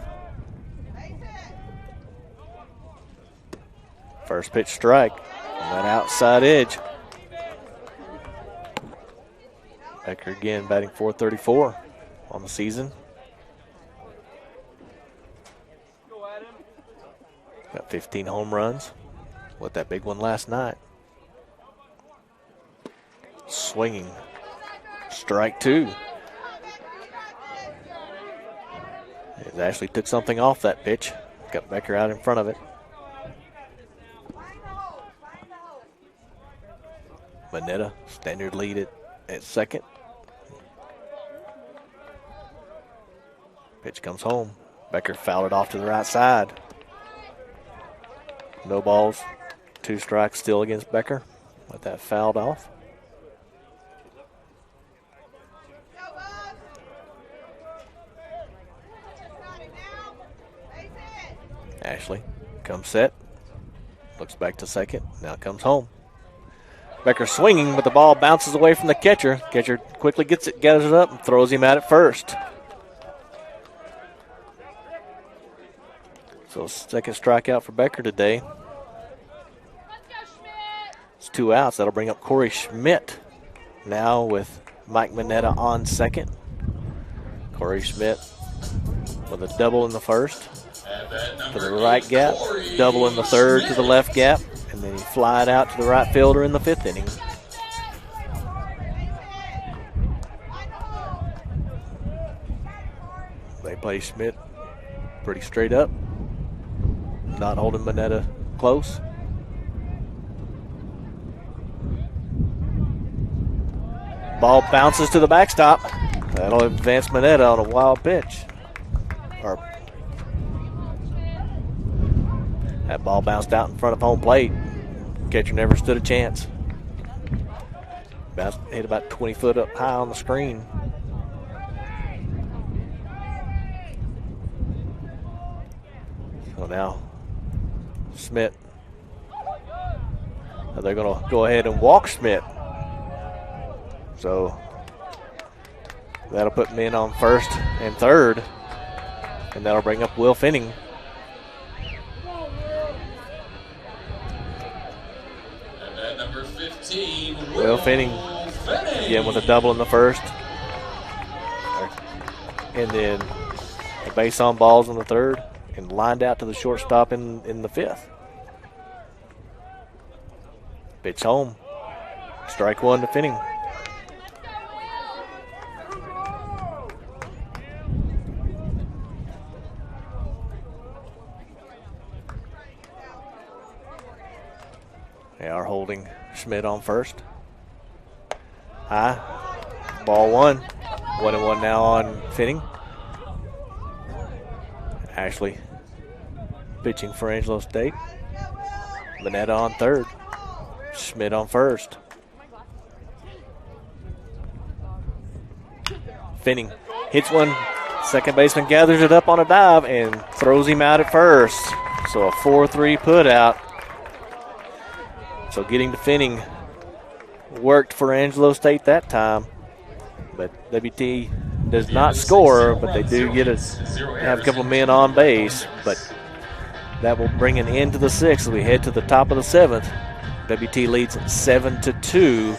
First pitch strike on that outside edge. Becker again batting .434 on the season. Got 15 home runs with that big one last night. Swinging. Strike 2. As Ashley took something off that pitch. Got Becker out in front of it. Mineta, standard lead at second. Pitch comes home. Becker fouled it off to the right side. No balls. 2 strikes still against Becker. With that fouled off. Ashley comes set. Looks back to second. Now comes home. Becker swinging, but the ball bounces away from the catcher. Catcher quickly gets it, gathers it up, and throws him out at first. So second strikeout for Becker today. It's 2 outs. That'll bring up Corey Schmidt now with Mike Mineta on second. Corey Schmidt with a double in the first to the right gap, double in the third to the left gap, and then he flied out to the right fielder in the 5th inning. They play Schmidt pretty straight up, not holding Mineta close. Ball bounces to the backstop. That'll advance Mineta on a wild pitch. That ball bounced out in front of home plate. Catcher never stood a chance. Hit about 20 foot up high on the screen. So now Schmidt. They're going to go ahead and walk Schmidt. So that'll put men on first and third. And that'll bring up Will Finning. Number 15, Will Finning again with a double in the first. And then a base on balls in the third and lined out to the shortstop in the 5th. Pitch home. Strike 1 to Finning. They are holding Schmidt on first. High. Ball 1. 1-1 now on Finning. Ashley pitching for Angelo State. Mineta on third. Schmidt on first. Finning hits one. Second baseman gathers it up on a dive and throws him out at first. So a 4-3 put out. So getting to Finning worked for Angelo State that time. But WT does not score, but they do have a couple of men on base. But that will bring an end to the sixth as we head to the top of the seventh. WT leads 7-2.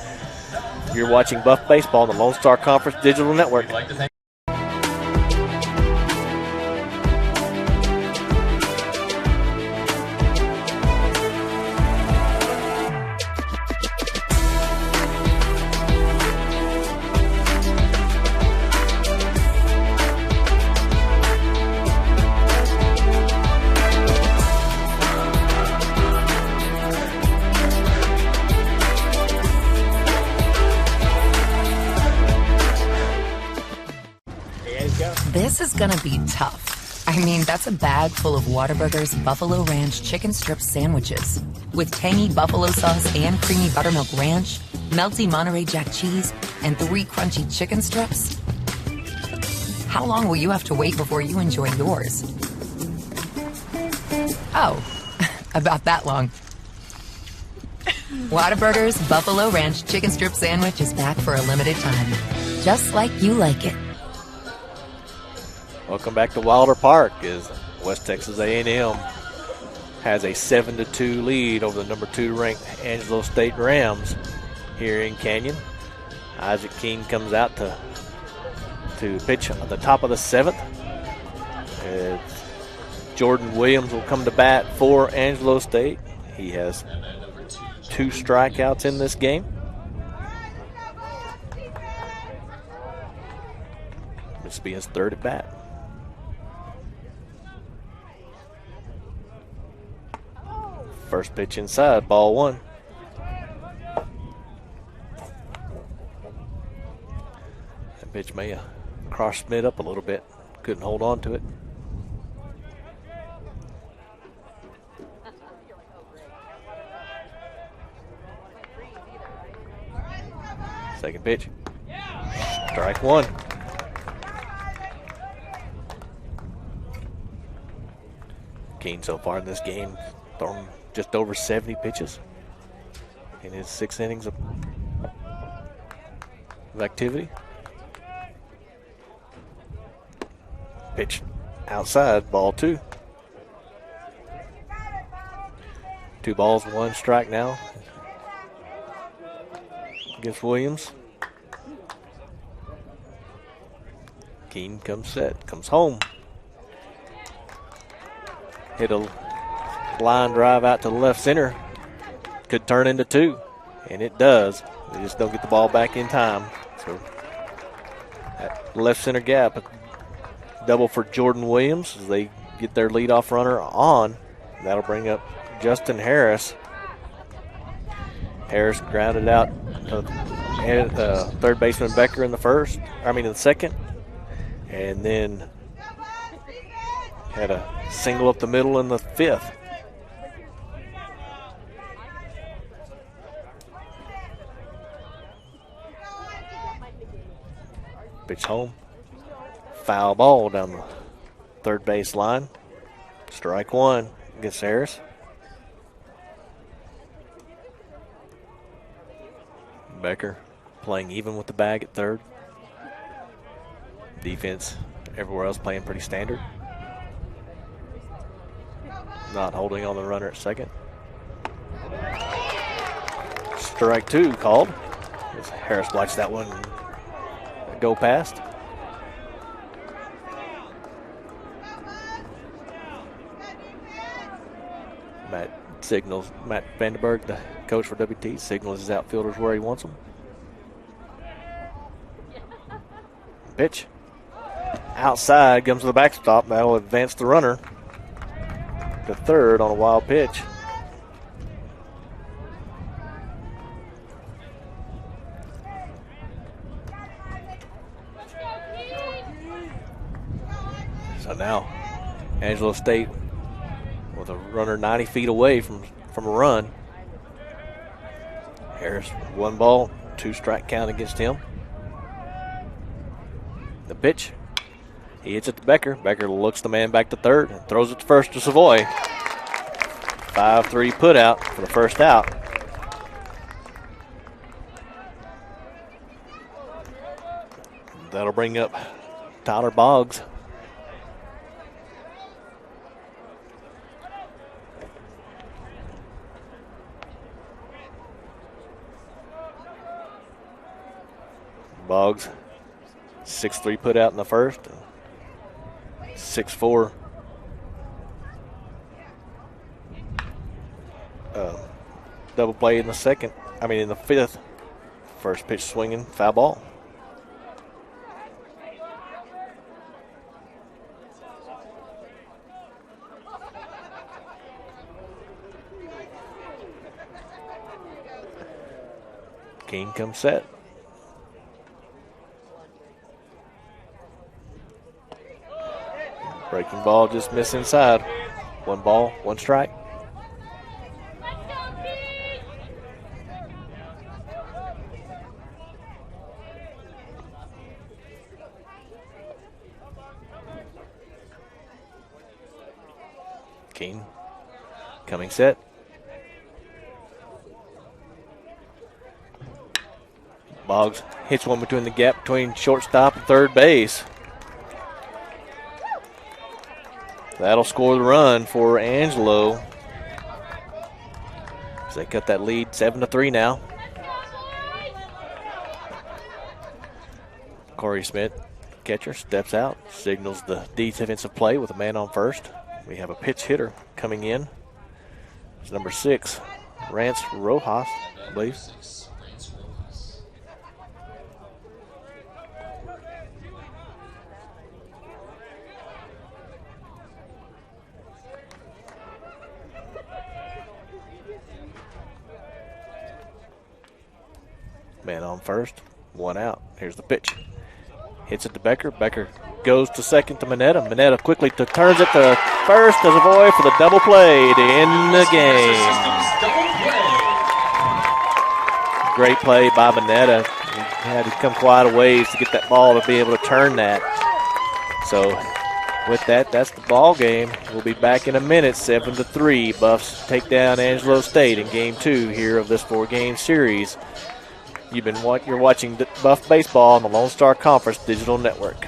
You're watching Buff Baseball on the Lone Star Conference Digital Network. This is gonna be tough. I mean, that's a bag full of Whataburger's Buffalo Ranch chicken strip sandwiches with tangy buffalo sauce and creamy buttermilk ranch, melty Monterey Jack cheese, and 3 crunchy chicken strips. How long will you have to wait before you enjoy yours? Oh, about that long. Whataburger's Buffalo Ranch chicken strip sandwich is back for a limited time, just like you like it. Welcome back to Wilder Park as West Texas A&M has a 7-2 lead over the number 2 ranked Angelo State Rams here in Canyon. Isaac Keene comes out to pitch at the top of the 7th. Jordan Williams will come to bat for Angelo State. He has 2 strikeouts in this game. This will be his 3rd at bat. First pitch inside, ball 1. That pitch may have crossed Schmidt up a little bit. Couldn't hold on to it. Second pitch. Strike 1. Keene so far in this game thrown just over 70 pitches in his 6 innings of activity. Pitch outside, ball 2. 2 balls, 1 strike now against Williams. Keene comes set, comes home. Hit a line drive out to the left center. Could turn into 2, and it does. They just don't get the ball back in time. So that left center gap, a double for Jordan Williams as they get their leadoff runner on. That'll bring up Justin Harris. Harris grounded out third baseman Becker in the second, and then had a single up the middle in the 5th. Pitch home. Foul ball down the third base line. Strike 1 against Harris. Becker playing even with the bag at third. Defense everywhere else playing pretty standard. Not holding on the runner at second. Strike 2 called. As Harris watched that one go past. Matt Vandenberg, the coach for WT, signals his outfielders where he wants them. Pitch. Outside, comes to the backstop. That'll advance the runner to third on a wild pitch. now Angelo State with a runner 90 feet away from a run. Harris, 1 ball, 2 strike count against him. The pitch. He hits it to Becker. Becker looks the man back to third and throws it to first to Savoy. 5-3 put out for the first out. That'll bring up Tyler Boggs. Boggs, 6-3 put out in the first, 6-4 double play in the in the fifth. First pitch swinging, foul ball. King comes set. Breaking ball just missed inside. 1 ball, 1 strike. King coming set. Boggs hits one between the gap between shortstop and third base. That'll score the run for Angelo. So they cut that lead 7-3 now. Corey Smith, catcher, steps out, signals the defensive play with a man on first. We have a pitch hitter coming in. It's number 6, Rance Rojas, I believe. Man on first, 1 out. Here's the pitch. Hits it to Becker. Becker goes to second to Mineta. Mineta quickly turns it to first to Savoy for the double play to end the game. Great play by Mineta. He had to come quite a ways to get that ball to be able to turn that. So with that, that's the ball game. We'll be back in a minute, 7-3. Buffs take down Angelo State in game 2 here of this 4-game series. You're watching Buff Baseball on the Lone Star Conference Digital Network.